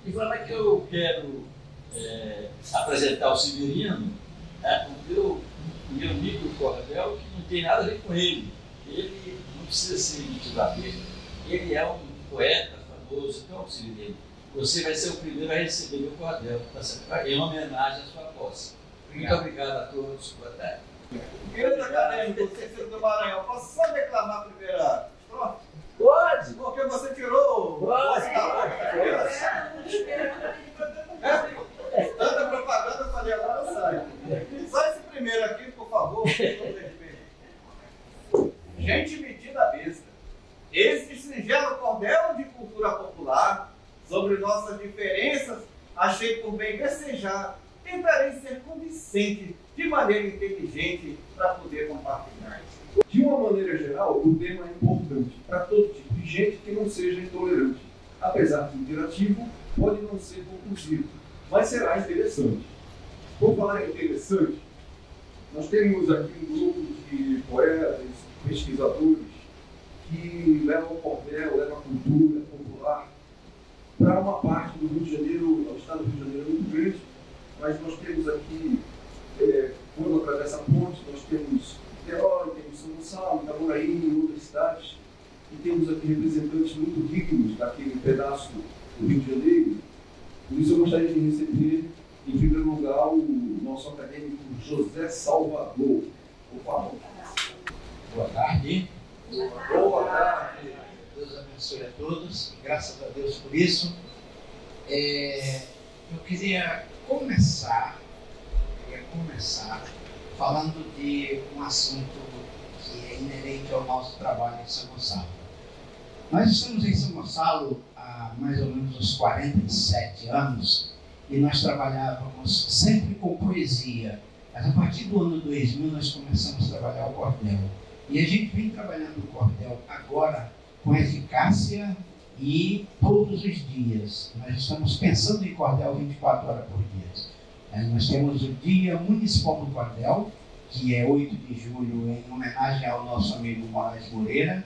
E fala que eu quero apresentar o Severino, o meu amigo cordel, que não tem nada a ver com ele. Ele não precisa ser metido a besta. Ele é um poeta famoso. Então, Severino, você vai ser o primeiro a receber meu cordel, em homenagem à sua posse. Muito obrigado a todos. Boa tarde. Querido acadêmico, Cícero do Maranhão, posso só declamar a primeira estrofe? Pode! Porque você tirou tanta propaganda, eu falei, agora eu saio. Só esse primeiro aqui, por favor. Gente metida besta. Esse singelo cordel de cultura popular, sobre nossas diferenças, achei por bem desejar, tentarei ser convincente, de maneira inteligente, para poder compartilhar. De uma maneira geral, o tema é importante para todo tipo de gente que não seja intolerante. Apesar de interativo, pode não ser conclusivo, mas será interessante. Por falar em interessante, nós temos aqui um grupo de poetas, pesquisadores, que levam o cordel, levam a cultura popular para uma parte do Rio de Janeiro, o estado do Rio de Janeiro é muito grande, mas nós temos aqui, quando atravessa a ponte, nós temos Niterói, temos São Gonçalo, Itaboraí e outras cidades, e temos aqui representantes muito dignos daquele pedaço do Rio de Janeiro. Por isso eu gostaria de receber, em primeiro lugar, o nosso acadêmico José Salvador. Por favor. Boa tarde. Boa tarde. Deus abençoe a todos. Graças a Deus por isso. Eu queria começar falando de um assunto que é inerente ao nosso trabalho em São Gonçalo. Nós estamos em São Gonçalo há mais ou menos uns 47 anos e nós trabalhávamos sempre com poesia. Mas a partir do ano 2000 nós começamos a trabalhar o cordel. E a gente vem trabalhando o cordel agora com eficácia e todos os dias. Nós estamos pensando em cordel 24 horas por dia. Nós temos o Dia Municipal do Cordel, que é 8 de julho, em homenagem ao nosso amigo Moraes Moreira.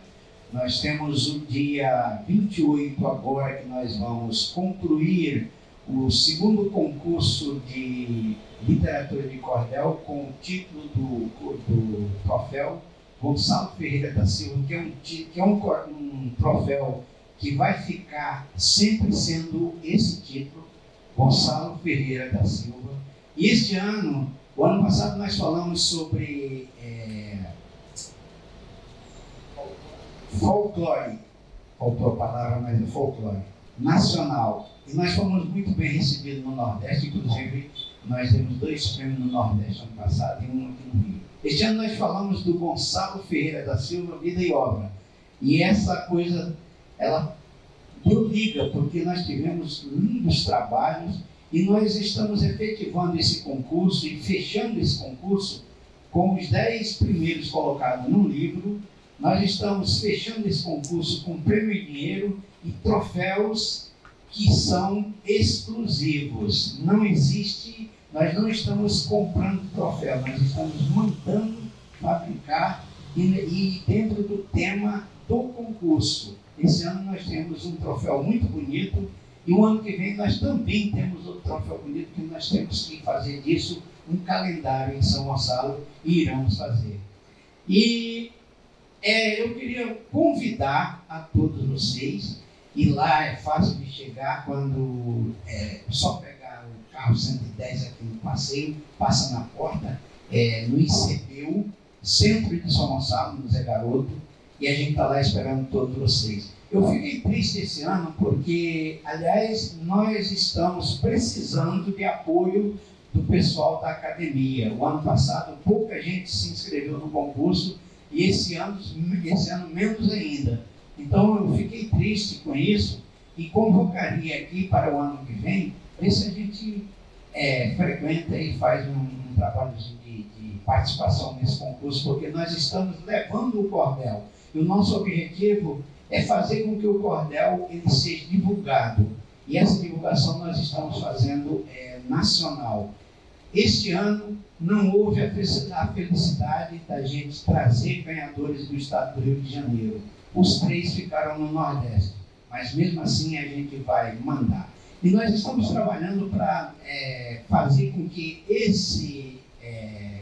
Nós temos o dia 28 agora, que nós vamos concluir o segundo concurso de literatura de cordel com o título do troféu Gonçalo Ferreira da Silva, que é um troféu que vai ficar sempre sendo esse título, Gonçalo Ferreira da Silva. E este ano O ano passado nós falamos sobre folclore, faltou a palavra, mas é folclore, nacional. E nós fomos muito bem recebidos no Nordeste, inclusive nós demos 2 prêmios no Nordeste ano passado e um aqui no Rio. Este ano nós falamos do Gonçalo Ferreira da Silva, Vida e Obra. E essa coisa, ela deu liga, porque nós tivemos lindos trabalhos e nós estamos efetivando esse concurso e fechando esse concurso com os 10 primeiros colocados no livro. Nós estamos fechando esse concurso com prêmio em dinheiro e troféus que são exclusivos. Não existe, nós não estamos comprando troféu, nós estamos mandando fabricar e dentro do tema do concurso. Esse ano nós temos um troféu muito bonito e o ano que vem nós também temos outro troféu bonito que nós temos que fazer disso um calendário em São Gonçalo e iremos fazer. E eu queria convidar a todos vocês, e lá é fácil de chegar quando só pegar o carro 110 aqui no passeio, passa na porta, no ICPU, Centro de São Gonçalo, no Zé Garoto, e a gente está lá esperando todos vocês. Eu fiquei triste esse ano porque, aliás, nós estamos precisando de apoio do pessoal da academia. O ano passado pouca gente se inscreveu no concurso e esse ano menos ainda. Então eu fiquei triste com isso e convocaria aqui para o ano que vem, ver se a gente frequenta e faz um trabalho de participação nesse concurso, porque nós estamos levando o cordel. E o nosso objetivo é fazer com que o cordel ele seja divulgado. E essa divulgação nós estamos fazendo nacional. Este ano não houve a felicidade da gente trazer ganhadores do estado do Rio de Janeiro. Os 3 ficaram no Nordeste, mas mesmo assim a gente vai mandar. E nós estamos trabalhando para fazer com que esse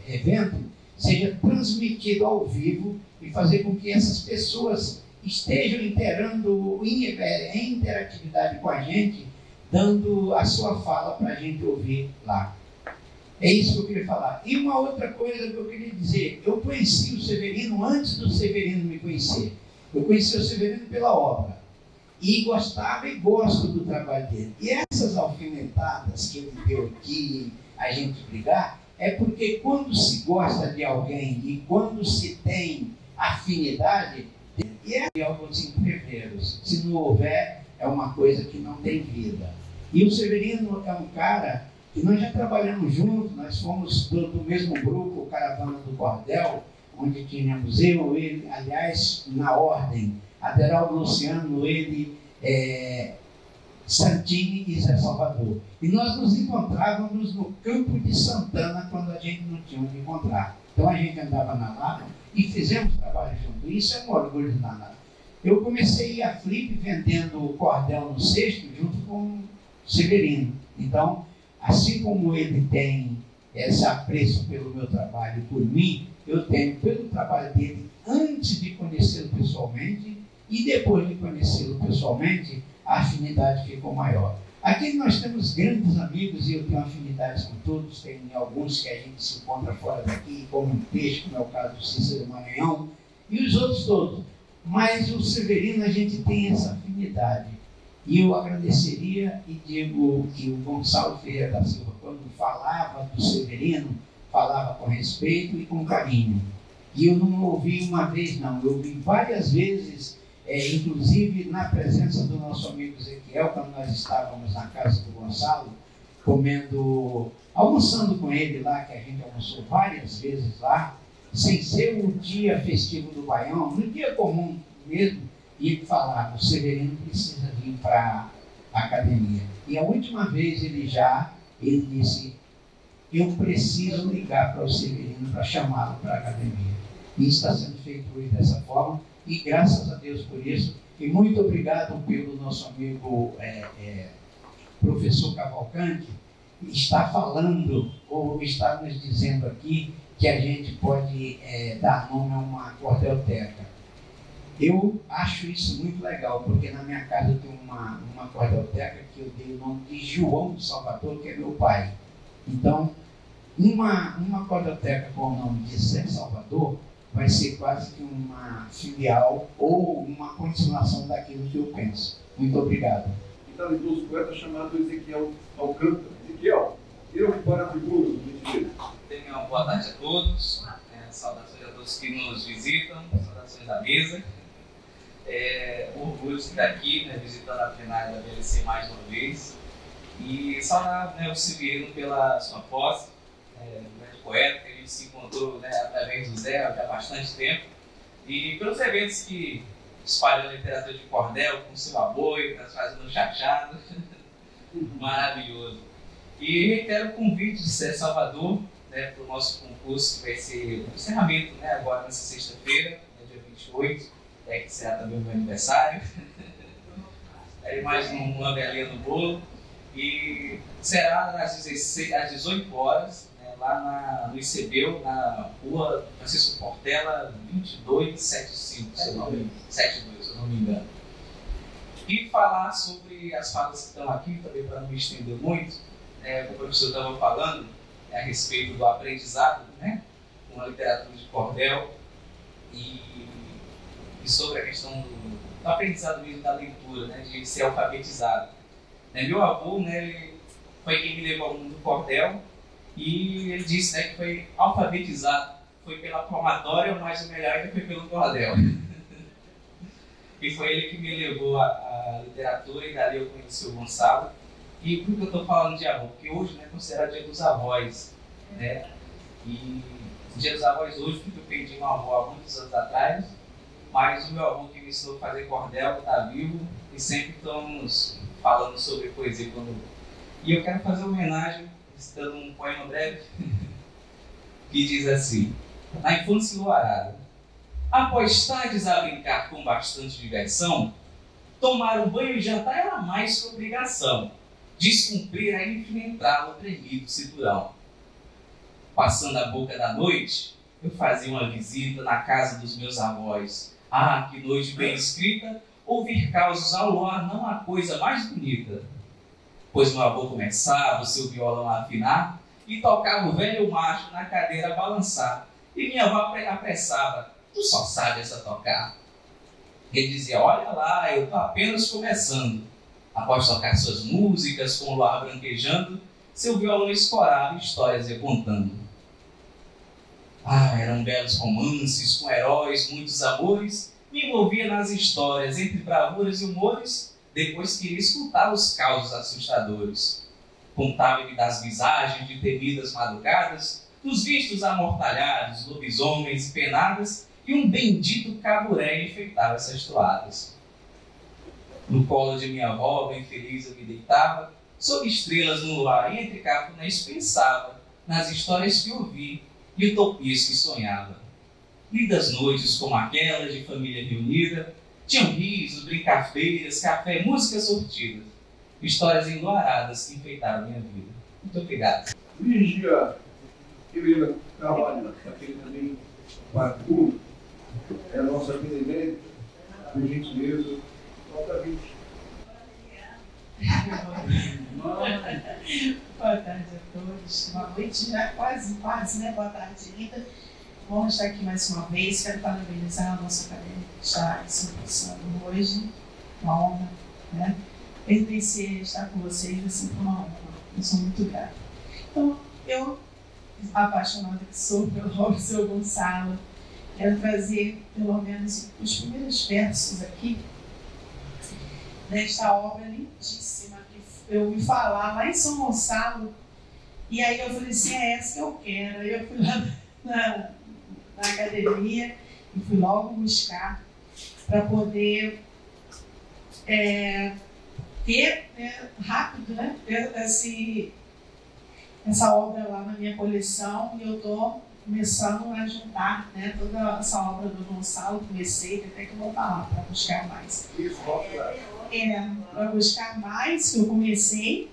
evento seja transmitido ao vivo e fazer com que essas pessoas estejam interando em interatividade com a gente, dando a sua fala para a gente ouvir lá. É isso que eu queria falar. E uma outra coisa que eu queria dizer, eu conheci o Severino antes do Severino me conhecer. Eu conheci o Severino pela obra e gostava e gosto do trabalho dele. E essas alfinetadas que ele deu aqui, a gente brigar, é porque quando se gosta de alguém e quando se tem afinidade, e é alguns imprevistos. Se não houver, é uma coisa que não tem vida. E o Severino é um cara que nós já trabalhamos juntos, nós fomos do mesmo grupo, Caravana do Cordel, onde tínhamos ele, aliás, na ordem, Aderaldo Luciano, ele, Santini e Zé Salvador. E nós nos encontrávamos no Campo de Santana, quando a gente não tinha onde encontrar. Então a gente andava na Lapa e fizemos trabalho junto. Isso é um orgulho danado. Eu comecei a Flip vendendo cordel no cesto junto com o Severino. Então, assim como ele tem esse apreço pelo meu trabalho e por mim, eu tenho pelo trabalho dele antes de conhecê-lo pessoalmente e depois de conhecê-lo pessoalmente, a afinidade ficou maior. Aqui nós temos grandes amigos e eu tenho afinidades com todos, tem alguns que a gente se encontra fora daqui, como um peixe, como é o caso do Cícero Maranhão, e os outros todos. Mas o Severino, a gente tem essa afinidade. E eu agradeceria e digo que o Gonçalo Ferreira da Silva, quando falava do Severino, falava com respeito e com carinho. E eu não ouvi uma vez, não. Eu ouvi várias vezes, inclusive na presença do nosso amigo Ezequiel, quando nós estávamos na casa do Gonçalo, almoçando com ele lá, que a gente almoçou várias vezes lá, sem ser o dia festivo do Baião, no dia comum mesmo, e falar, o Severino precisa vir para a academia. E a última vez ele disse, eu preciso ligar para o Severino para chamá-lo para a academia. E está sendo feito hoje dessa forma, e graças a Deus por isso, e muito obrigado pelo nosso amigo professor Cavalcante, está falando, ou está nos dizendo aqui, que a gente pode dar nome a uma cordelteca. Eu acho isso muito legal, porque na minha casa eu tenho uma cordelteca que eu dei o nome de João de Salvador, que é meu pai. Então, Uma quadroteca com o nome de Ser Salvador vai ser quase que uma filial ou uma continuação daquilo que eu penso. Muito obrigado. E talentoso poeta chamado Ezequiel Alcântara. Ezequiel, ele ocupar a tribuna do gentileza. Tenham uma boa tarde a todos. Saudações a todos que nos visitam. Saudações à mesa. Orgulho de estar aqui, visitando a plenária da VLC mais uma vez. E saudar o Severino pela sua posse, um grande poeta, que a gente se encontrou através do Zé há bastante tempo. E pelos eventos que espalhou a literatura de cordel, com seu aboio, fazendo um chachado. Maravilhoso. E reitero o convite de Ser Salvador para o nosso concurso, que vai ser o encerramento agora nessa sexta-feira, dia 28, que será também o meu aniversário. Aí mais uma galinha no bolo. E será às 18 horas, lá no ICBEU, na rua Francisco Portela, 2275, se eu não me engano. E falar sobre as falas que estão aqui, também para não me estender muito, o professor estava falando a respeito do aprendizado, com a literatura de cordel, e sobre a questão do aprendizado mesmo da leitura, de ser alfabetizado. Meu avô, ele foi quem me levou ao mundo do cordel, e ele disse que foi alfabetizado, foi pela palmatória, mas o melhor ainda foi pelo cordel. E foi ele que me levou à literatura, e dali eu conheci o Gonçalo. E por que eu estou falando de avô? Porque hoje é considerado Dia dos Avós. E Dia dos Avós hoje, porque eu perdi um avô há muitos anos atrás, mas o meu avô que me ensinou a fazer cordel está vivo, e sempre estamos falando sobre poesia. E eu quero fazer uma homenagem, citando um poema breve, que diz assim: na infância enluarada, após tardes a brincar com bastante diversão, tomar um banho e jantar era mais que obrigação, descumprir a enfrentá-lo tremido cinturão. Passando a boca da noite, eu fazia uma visita na casa dos meus avós. Ah, que noite bem escrita, ouvir causos ao luar não há coisa mais bonita. Pois meu avô começava o seu violão a afinar e tocava o velho macho na cadeira a balançar. E minha avó apressava: tu só sabes a tocar. Ele dizia: olha lá, eu estou apenas começando. Após tocar suas músicas com o luar branquejando, seu violão escorava e histórias ia contando. Ah, eram belos romances com heróis, muitos amores. Me envolvia nas histórias, entre bravuras e humores. Depois queria escutar os causos assustadores. Contava-me das visagens de temidas madrugadas, dos vistos amortalhados, lobisomens e penadas, e um bendito caburé enfeitava essas toadas. No colo de minha avó, bem feliz, eu me deitava, sob estrelas no luar, e entre cafunéis pensava nas histórias que ouvi e utopias que sonhava. Lidas noites como aquelas de família reunida, tinham risos, brincadeiras, café, música sortida, histórias enluaradas que enfeitaram minha vida. Muito obrigado. Lígia Helena Carvalho, aquele também para tudo, é a nossa benemérita, por gentileza, nota 20. Boa tarde a todos. Boa noite, já quase, né? Boa tarde ainda. Vamos estar aqui mais uma vez. Quero parabenizar a nossa academia que está se passando hoje. Uma honra, né? Pertencer, estar com vocês, é sempre uma honra. Eu sou muito grata. Então, eu, apaixonada que sou pelo seu Gonçalo, quero trazer pelo menos os primeiros versos aqui desta obra lindíssima que eu ouvi falar lá em São Gonçalo, e aí eu falei assim: é essa que eu quero. Aí eu fui lá na academia e fui logo buscar para poder ter rápido, né, ter essa obra lá na minha coleção, e eu estou começando a juntar, né, toda essa obra do Gonçalo. Comecei, até que eu vou falar para buscar mais. Para buscar mais, que eu comecei.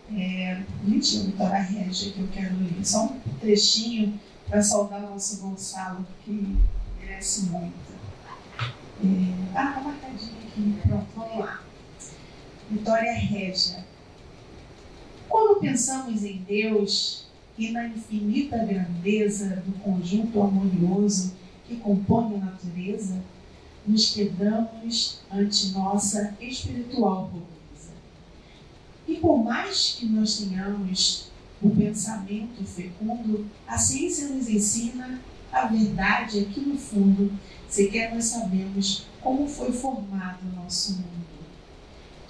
Mentira, Vitória Régia, que eu quero ler. Só um trechinho para saudar o nosso Gonçalo, que merece muito. Tá marcadinho aqui. Pronto, vamos lá. Vitória Régia. Quando pensamos em Deus, e na infinita grandeza do conjunto harmonioso que compõe a natureza, nos quedamos ante nossa espiritual pobreza. E por mais que nós tenhamos o pensamento fecundo, a ciência nos ensina a verdade aqui no fundo, sequer nós sabemos como foi formado o nosso mundo.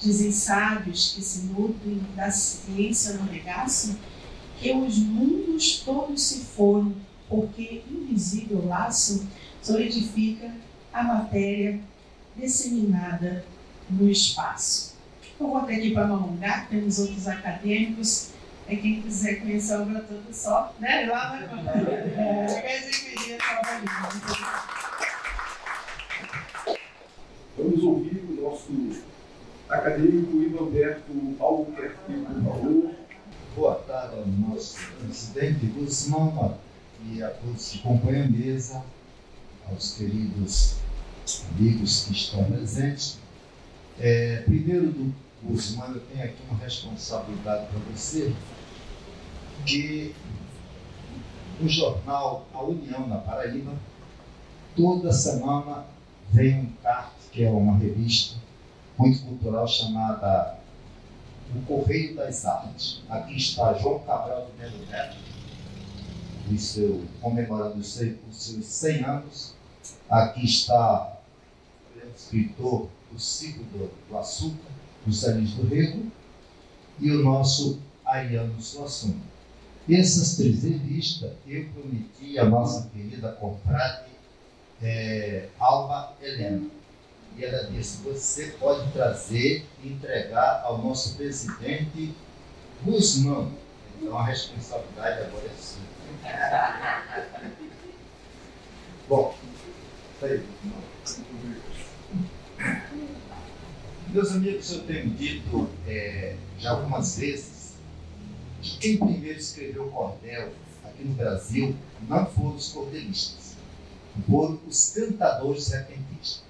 Dizem sábios que se nutrem da ciência no regaço, que os mundos todos se foram, porque invisível laço solidifica a matéria disseminada no espaço. Eu vou até aqui para não alongar, temos outros acadêmicos, quem quiser conhecer a obra toda só, né? Lá vai Vamos ouvir o nosso acadêmico Ivanberto Albuquerque, por favor. Boa tarde ao nosso presidente Guzmão e a todos que compõem a mesa, aos queridos amigos que estão presentes. Primeiro, Guzmão, eu tenho aqui uma responsabilidade para você, que o jornal A União na Paraíba, toda semana vem um CART, que é uma revista muito cultural chamada O Correio das Artes. Aqui está João Cabral de Melo Neto, comemorando os seus 100 anos. Aqui está o escritor do Ciclo do Açúcar, José Luiz do Rego, e o nosso Ariano Suassuna. E essas 3 revistas eu prometi à nossa querida confrade Alba Helena. E ela disse: você pode trazer e entregar ao nosso presidente Guzmão. Então a responsabilidade agora é sua. Bom, meus amigos, eu tenho dito já algumas vezes que quem primeiro escreveu cordel aqui no Brasil não foram os cordelistas, foram os cantadores repentistas.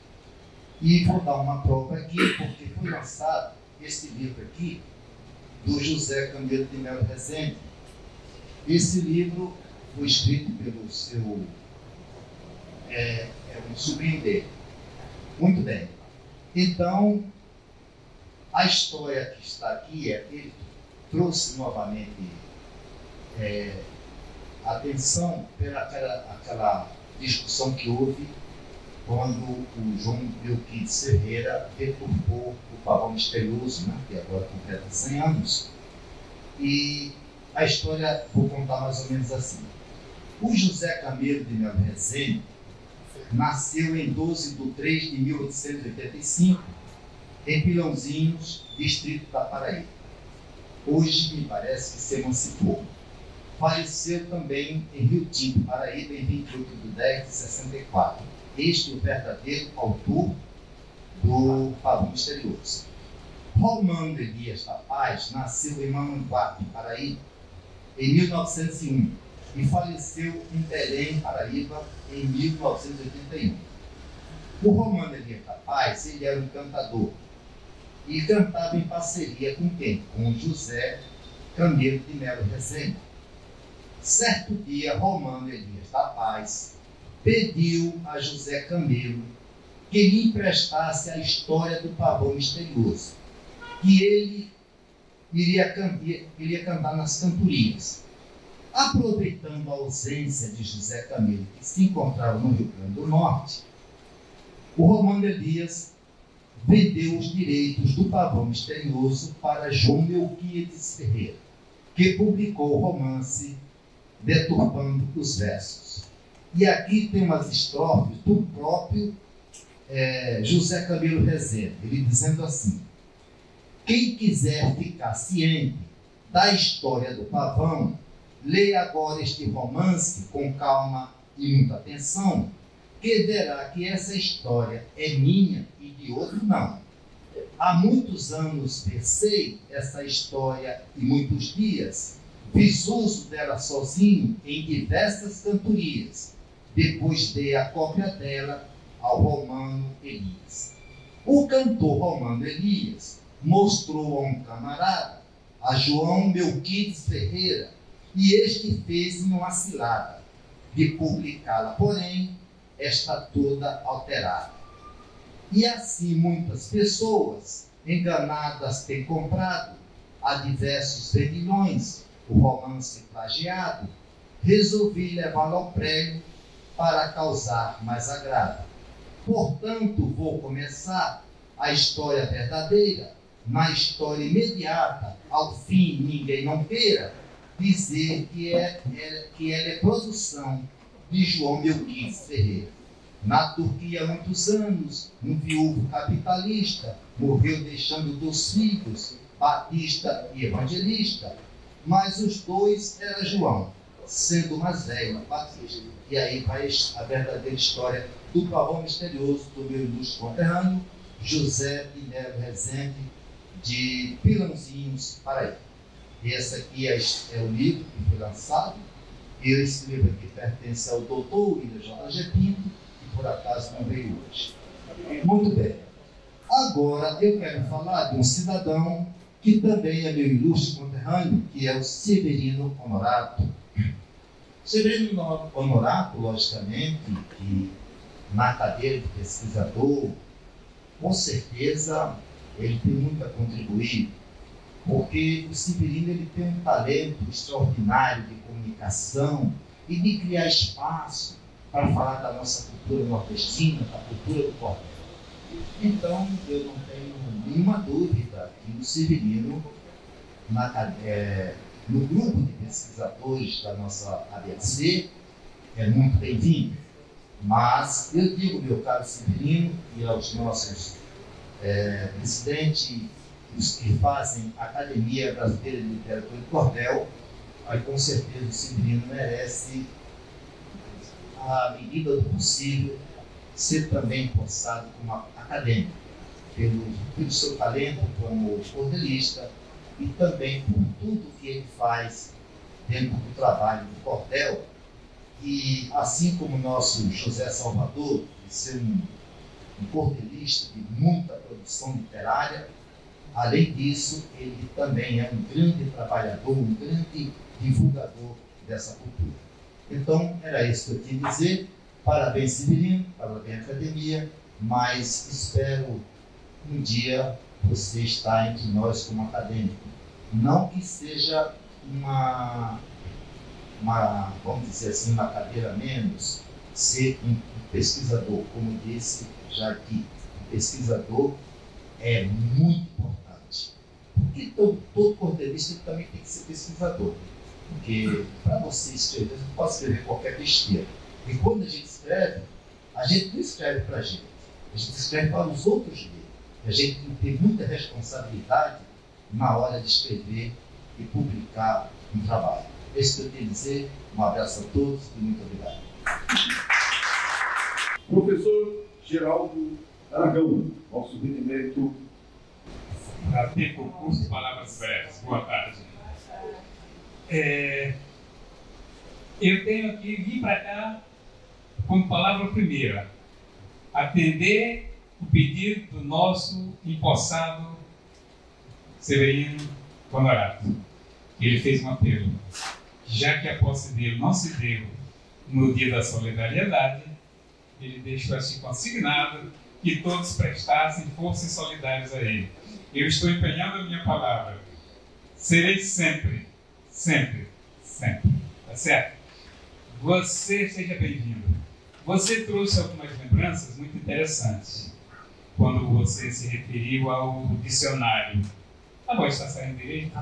E vou dar uma prova aqui, porque foi lançado esse livro aqui do José Camilo de Melo Rezende. Esse livro foi escrito pelo seu um sobrinho dele. Muito bem. Então, a história que está aqui ele trouxe novamente atenção pela aquela discussão que houve quando o João Euclides Ferreira deturpou o Pavão Misterioso, né, que agora completa 100 anos. E a história, vou contar mais ou menos assim. O José Camilo de Melo Rezende nasceu em 12 de 3 de 1885, em Pilãozinhos, distrito da Paraíba. Hoje, me parece que se emancipou. Faleceu também em Rio Tinto, Paraíba, em 28 de 10 de 64. Este é o verdadeiro autor do Pavão Misterioso. Romano Elias da Paz nasceu em Mamanguape, Paraíba, em 1901 e faleceu em Belém, Paraíba, em 1981. O Romano Elias da Paz, ele era um cantador e cantava em parceria com quem? Com José Camilo de Melo Rezende. Certo dia, Romano Elias da Paz pediu a José Camilo que lhe emprestasse a história do Pavão Misterioso, que ele iria cantar nas cantorias. Aproveitando a ausência de José Camilo, que se encontrava no Rio Grande do Norte, o Romano Elias vendeu os direitos do Pavão Misterioso para João Euclides Ferreira, que publicou o romance deturpando os versos. E aqui tem umas estrofes do próprio José Camilo Rezende, ele dizendo assim: quem quiser ficar ciente da história do Pavão, leia agora este romance com calma e muita atenção, que verá que essa história é minha e de outro não. Há muitos anos versei essa história e muitos dias fiz uso dela sozinho em diversas cantorias. Depois dei a cópia dela ao Romano Elias. O cantor Romano Elias mostrou a um camarada, a João Euclides Ferreira, e este fez-me uma cilada de publicá-la, porém, está toda alterada. E assim muitas pessoas enganadas têm comprado a diversos vendilhões o romance plagiado. Resolvi levá-lo ao prego para causar mais agrado. Portanto, vou começar a história verdadeira, na história imediata, ao fim ninguém não queira dizer que ela é produção de João Melquides Ferreira. Na Turquia há muitos anos, um viúvo capitalista morreu deixando 2 filhos, Batista e Evangelista, mas os 2 eram João, sendo o mais velho, Batista. E aí vai a verdadeira história do pavão misterioso do meu ilustre conterrâneo, José de Melo Rezende, de Pilãozinhos, Paraíba. Esse aqui é o livro que foi lançado. Eu escrevo aqui, pertence ao doutor William J.G. Pinto, que por acaso não veio hoje. Muito bem. Agora eu quero falar de um cidadão que também é meu ilustre conterrâneo, que é o Severino Honorato. Severino Honorato, logicamente, que na cadeira de pesquisador, com certeza ele tem muito a contribuir, porque o Severino ele tem um talento extraordinário de comunicação e de criar espaço para falar da nossa cultura nordestina, da cultura do cordel. Então, eu não tenho nenhuma dúvida que o Severino, no grupo de pesquisadores da nossa ABC, é muito bem-vindo. Mas eu digo, meu caro Severino, e aos nossos presidentes, os que fazem a Academia Brasileira de Literatura e Cordel, aí com certeza o Severino merece, à medida do possível, ser também forçado como acadêmico, pelo seu talento como cordelista e também por tudo que ele faz dentro do trabalho do cordel. E assim como o nosso José Salvador, de ser um cordelista de muita produção literária, além disso, ele também é um grande trabalhador, um grande divulgador dessa cultura. Então, era isso que eu tinha a dizer. Parabéns, Severino, parabéns, Academia, mas espero um dia você estar entre nós como acadêmico. Não que seja uma vamos dizer assim, uma cadeira menos, ser um pesquisador, como disse já aqui. O pesquisador é muito importante. Porque todo cordelista também tem que ser pesquisador. Porque para você escrever, você não pode escrever qualquer besteira. E quando a gente não escreve para a gente escreve para os outros lerem. A gente tem que ter muita responsabilidade na hora de escrever e publicar um trabalho. É isso que eu tenho a dizer. Um abraço a todos e muito obrigado. Professor Geraldo Aragão, nosso benemérito. Para ter concurso de palavras breves. Boa tarde. Eu tenho aqui, vim para cá como palavra primeira, atender o pedido do nosso empossado Severino Honorato. Ele fez um apelo. Já que a posse dele não se deu no dia da solidariedade, ele deixou assim consignado que todos prestassem, fossem solidários a ele. Eu estou empenhando a minha palavra. Serei sempre, sempre, sempre. Tá certo? Você seja bem-vindo. Você trouxe algumas lembranças muito interessantes quando você se referiu ao dicionário. A voz está saindo direito?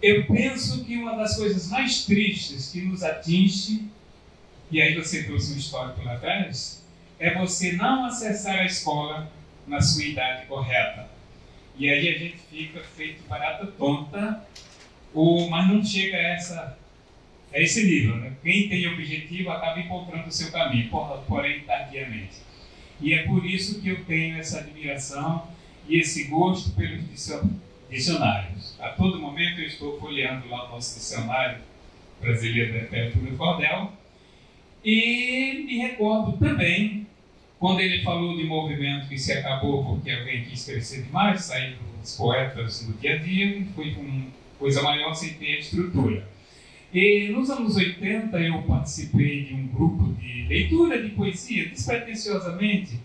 Eu penso que uma das coisas mais tristes que nos atinge, e aí você trouxe um histórico lá atrás, é você não acessar a escola na sua idade correta. E aí a gente fica feito barata tonta, mas não chega a esse nível, né? Quem tem objetivo acaba encontrando o seu caminho, porém tardiamente. E é por isso que eu tenho essa admiração e esse gosto pelos dicionários. A todo momento eu estou folheando lá o nosso dicionário brasileiro da literatura do cordel e me recordo também quando ele falou de movimento que se acabou porque alguém quis crescer demais, sair dos poetas no dia a dia e foi coisa maior sem ter a estrutura. E nos anos 80 eu participei de um grupo de leitura de poesia, despretensiosamente,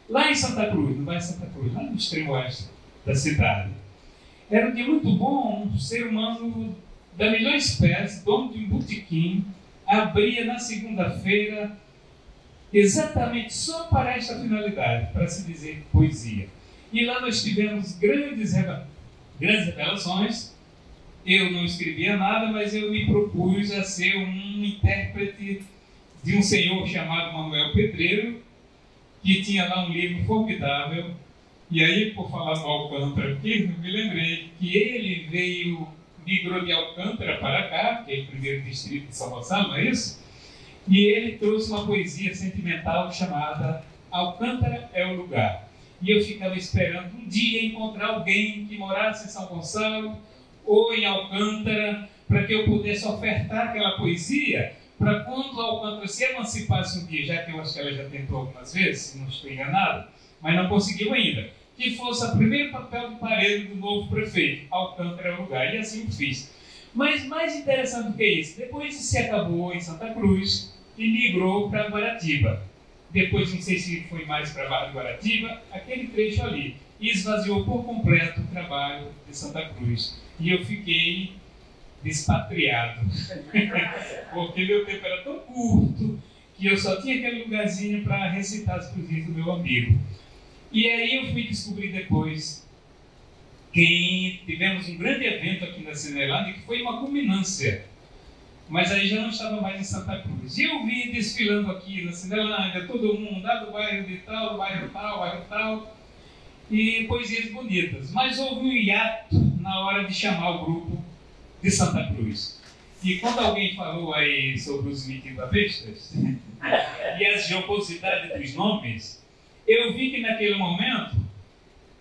lá em Santa Cruz, no bairro Santa Cruz, lá no extremo oeste da cidade. Era um dia muito bom, um ser humano da melhor espécie, dono de um botequim, abria na segunda-feira exatamente só para esta finalidade, para se dizer poesia. E lá nós tivemos grandes revelações. Eu não escrevia nada, mas eu me propus a ser um intérprete de um senhor chamado Manuel Pedreiro, que tinha lá um livro formidável. E aí, por falar no Alcântara aqui, eu me lembrei que ele migrou de Alcântara para cá, que é o primeiro distrito de São Gonçalo, não é isso? E ele trouxe uma poesia sentimental chamada Alcântara é o Lugar. E eu ficava esperando um dia encontrar alguém que morasse em São Gonçalo ou em Alcântara, para que eu pudesse ofertar aquela poesia, para quando Alcântara se emancipasse um dia, já que eu acho que ela já tentou algumas vezes, se não estou enganado, mas não conseguiu ainda, que fosse o primeiro papel de parede do novo prefeito, Alcântara é o Lugar, e assim eu fiz. Mas mais interessante do que isso, depois se acabou em Santa Cruz e migrou para Guaratiba. Depois, não sei se foi mais para Barra de Guaratiba, aquele trecho ali, e esvaziou por completo o trabalho de Santa Cruz. E eu fiquei despatriado, porque meu tempo era tão curto que eu só tinha aquele lugarzinho para recitar as poesias do meu amigo. E aí eu fui descobrir depois que tivemos um grande evento aqui na Cinelândia, que foi uma culminância, mas aí já não estava mais em Santa Cruz. E eu vi desfilando aqui na Cinelândia, todo mundo lá do bairro de tal, bairro tal, e poesias bonitas. Mas houve um hiato na hora de chamar o grupo de Santa Cruz. E quando alguém falou aí sobre os mitimbabestas e as jocosidades dos nomes, eu vi que naquele momento,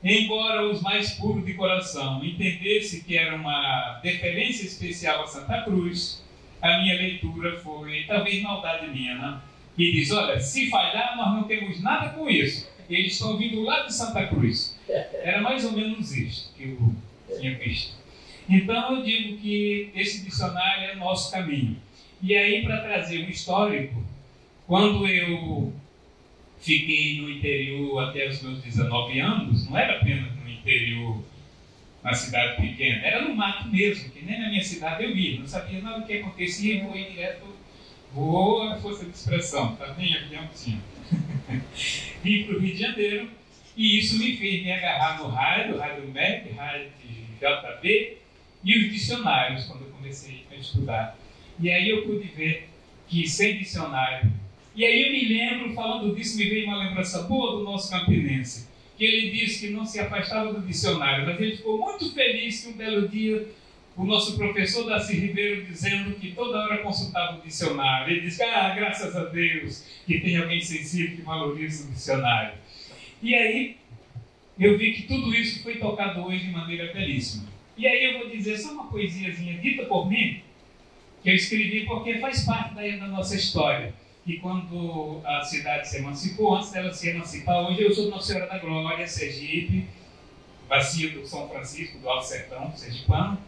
embora os mais puros de coração entendessem que era uma deferência especial a Santa Cruz, a minha leitura foi, talvez maldade minha, né? E diz, olha, se falhar, nós não temos nada com isso. Eles estão vindo lá de Santa Cruz. Era mais ou menos isso que eu tinha visto. Então eu digo que esse dicionário é nosso caminho. E aí, para trazer um histórico, quando eu fiquei no interior até os meus 19 anos, não era apenas no interior, na cidade pequena, era no mato mesmo, que nem na minha cidade eu ia, não sabia nada do que acontecia, voei direto, voou a força de expressão, tá bem avião tinha. Vim para o Rio de Janeiro, e isso me fez me agarrar no rádio MEC, rádio JB, e os dicionários, quando eu comecei a estudar. E aí eu pude ver que sem dicionário, e aí eu me lembro, falando disso, me veio uma lembrança boa do nosso campinense, que ele disse que não se afastava do dicionário, mas ele ficou muito feliz que um belo dia o nosso professor Darcy Ribeiro dizendo que toda hora consultava o dicionário. Ele disse, graças a Deus que tem alguém sensível que valoriza o dicionário. E aí eu vi que tudo isso foi tocado hoje de maneira belíssima. E aí eu vou dizer só uma poesiazinha dita por mim, que eu escrevi porque faz parte da nossa história. E quando a cidade se emancipou, antes dela se emancipar, hoje eu sou Nossa Senhora da Glória, Sergipe, bacia do São Francisco, do Alto Sertão, sergipano.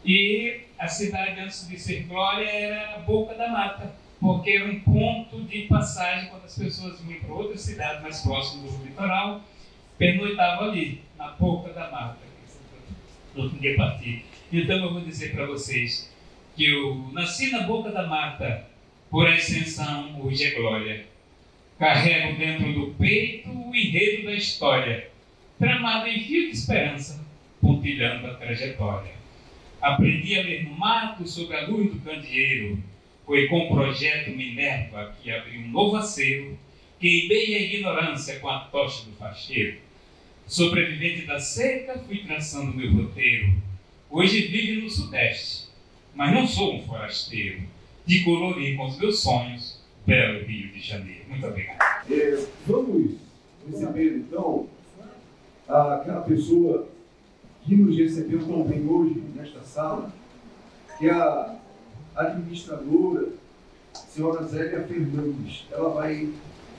E a cidade, antes de ser Glória, era a Boca da Mata, porque era um ponto de passagem quando as pessoas iam para outra cidade mais próxima do litoral, pernoitavam ali, na Boca da Mata, que não podia partir. Então eu vou dizer para vocês que eu nasci na Boca da Mata, por extensão, hoje é glória. Carrego dentro do peito o enredo da história, tramado em fio de esperança, pontilhando a trajetória. Aprendi a ler no mato sobre a luz do candeeiro. Foi com o projeto Minerva que abri um novo acero. Queimei a ignorância com a tocha do facheiro. Sobrevivente da seca, fui traçando meu roteiro. Hoje vivo no Sudeste, mas não sou um forasteiro. De colorir com os meus sonhos, belo Rio de Janeiro. Muito obrigado. Vamos receber, então, aquela pessoa que nos recebeu tão bem hoje nesta sala, que é a administradora, senhora Zélia Fernandes. Ela vai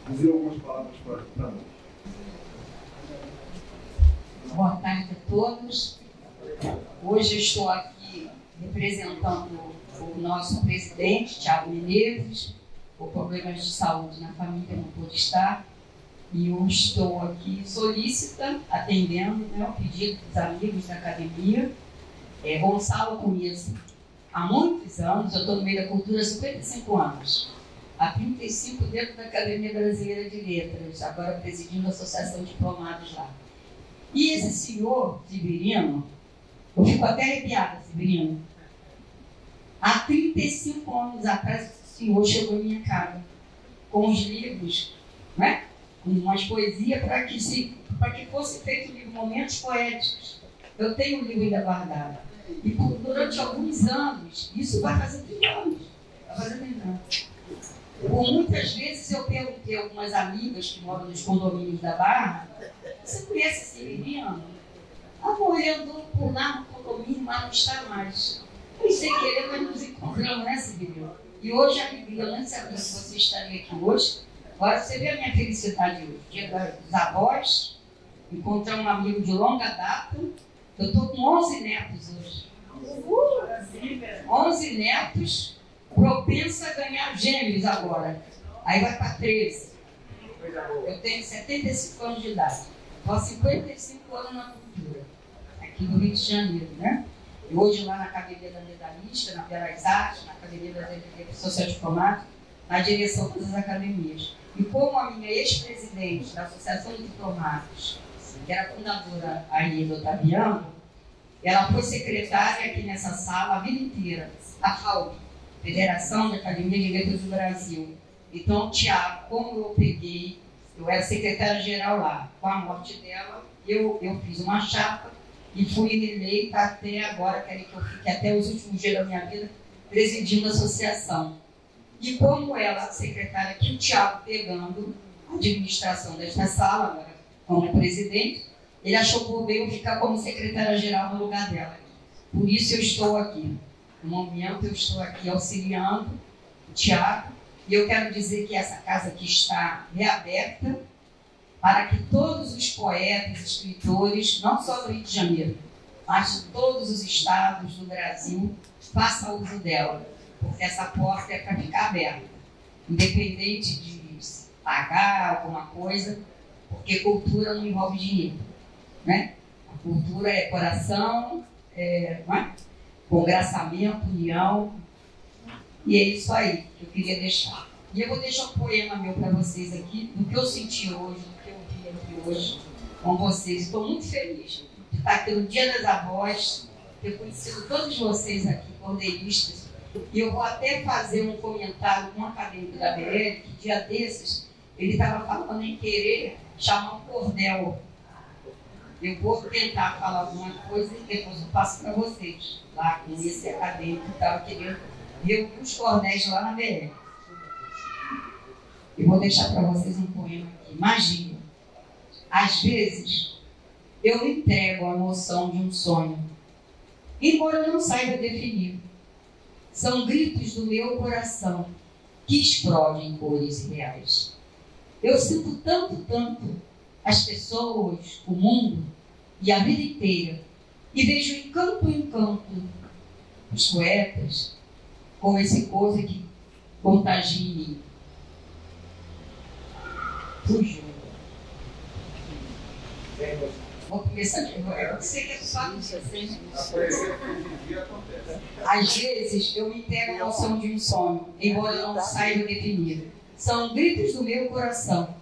dizer algumas palavras para nós. Boa tarde a todos. Hoje eu estou aqui representando o nosso presidente, Thiago Menezes, por problemas de saúde na família, não pôde estar. E eu estou aqui solícita, atendendo, né, o pedido dos amigos da academia. Gonçalo conheço há muitos anos, eu estou no meio da cultura há 55 anos. Há 35 dentro da Academia Brasileira de Letras, agora presidindo a Associação de Diplomados lá. E esse senhor, Severino, eu fico até arrepiada, Severino. Há 35 anos atrás, esse senhor chegou em minha casa com os livros, né? Com umas poesias para que fosse feito um livro, Momentos Poéticos. Eu tenho um livro ainda guardado. E durante alguns anos, isso vai fazer 30 anos. Vai fazer 30 anos. Por muitas vezes eu perguntei a algumas amigas que moram nos condomínios da Barra: você conhece esse Severino? Amor, ele andou por lá no condomínio, mas não está mais. Eu sem querer, nós nos encontramos, né, Severino? E hoje a alegria, eu não sabia que você estaria aqui hoje. Agora você vê a minha felicidade hoje. Dia dos avós, encontrar um amigo de longa data. Eu estou com 11 netos hoje. 11 netos, propensa a ganhar gêmeos agora. Aí vai para 13. Eu tenho 75 anos de idade. Estou há 55 anos na cultura, aqui no Rio de Janeiro, né? E hoje lá na Academia da Medalhista, na Belas Artes, na Academia da Social Diplomática, na direção das academias. E como a minha ex-presidente da Associação de Diplomados, que era fundadora aí do Otaviano, ela foi secretária aqui nessa sala a vida inteira, a FAUB, Federação da Academia de Letras do Brasil. Então, Tiago, como eu era secretária-geral lá, com a morte dela, eu fiz uma chapa e fui reeleita até agora, querem que eu fique até os últimos dias da minha vida, presidindo a associação. E como ela, secretária, que o Tiago pegando a administração desta sala, agora como presidente, ele achou por bem eu ficar como secretária-geral no lugar dela. Por isso eu estou aqui. No momento eu estou aqui auxiliando o Tiago, e eu quero dizer que essa casa aqui está reaberta para que todos os poetas, escritores, não só do Rio de Janeiro, mas de todos os estados do Brasil, façam uso dela, porque essa porta é para ficar aberta, independente de pagar alguma coisa, porque cultura não envolve dinheiro, né? A cultura é coração, não é? Congraçamento, união, e é isso aí que eu queria deixar. E eu vou deixar um poema meu para vocês aqui, do que eu senti hoje, do que eu vi aqui hoje com vocês. Estou muito feliz de estar aqui no Dia das Avós, ter conhecido todos vocês aqui, cordeiristas. E eu vou até fazer um comentário com um acadêmico da BL, que dia desses ele estava falando em querer chamar um cordel. Eu vou tentar falar alguma coisa e depois eu passo para vocês, lá com esse acadêmico que estava querendo ver os cordéis lá na BL. Eu vou deixar para vocês um poema aqui. Magia. Às vezes, eu me entrego à noção de um sonho, embora eu não saiba definir. São gritos do meu coração que explodem em cores reais. Eu sinto tanto, tanto as pessoas, o mundo e a vida inteira, e vejo encanto em canto os poetas com esse coisa que contagia em mim. Fugiu. Vou começar de novo. Eu sei que é só isso, assim. Às vezes eu me entrego à noção de um sonho, embora eu não saiba definir. São gritos do meu coração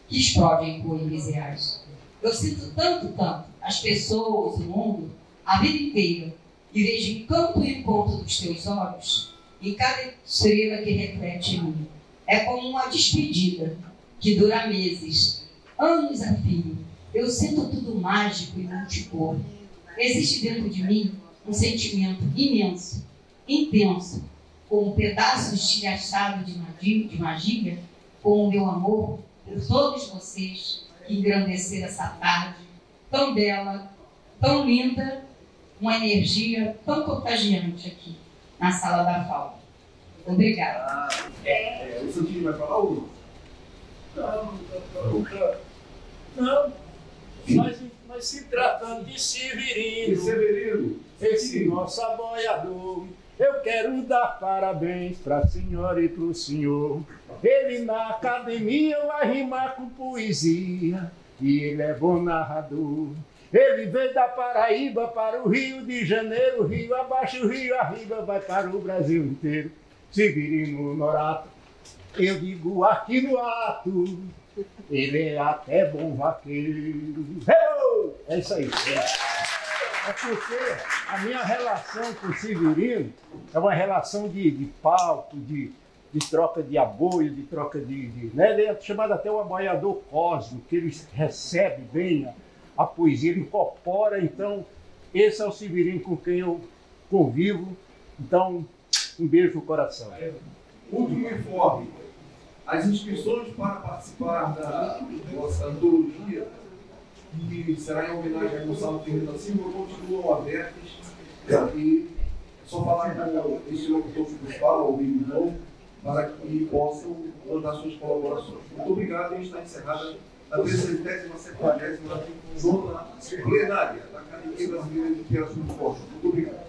que explodem em cores reais. Eu sinto tanto, tanto as pessoas, o mundo, a vida inteira, e vejo encanto e encontro dos teus olhos em cada estrela que reflete em mim. É como uma despedida que dura meses, anos a fio. Eu sinto tudo mágico e multicor. Existe dentro de mim um sentimento imenso, intenso, como pedaços estilhaçados de magia, com o meu amor por todos vocês que engrandeceram essa tarde tão bela, tão linda, uma energia tão contagiante aqui na sala da FAUB. Obrigada. O Santinho vai falar ou não? Mas se tratando de Severino. esse nosso aboiador. Eu quero dar parabéns para a senhora e para o senhor. Ele na academia vai rimar com poesia e ele é bom narrador. Ele veio da Paraíba para o Rio de Janeiro, Rio abaixo, Rio arriba, vai para o Brasil inteiro. Severino Norato, eu digo aqui no ato, ele é até bom vaqueiro. É isso aí. É porque a minha relação com o Severino é uma relação de palco, de troca de aboio, de troca né? Ele é chamado até o aboiador cósmico, que ele recebe bem a poesia, ele incorpora. Então, esse é o Severino com quem eu convivo. Então, um beijo no coração. Último informe. As inscrições para participar da nossa antologia, que será em homenagem a Gonçalo Ferreira da Silva, continuam abertas. E é só falar com esse locutor que nos fala, o Miguel, para que possam mandar suas colaborações. Muito obrigado e está encerrada a 370ª zona plenária da Academia Brasileira de Teatro do Esporte. Muito obrigado.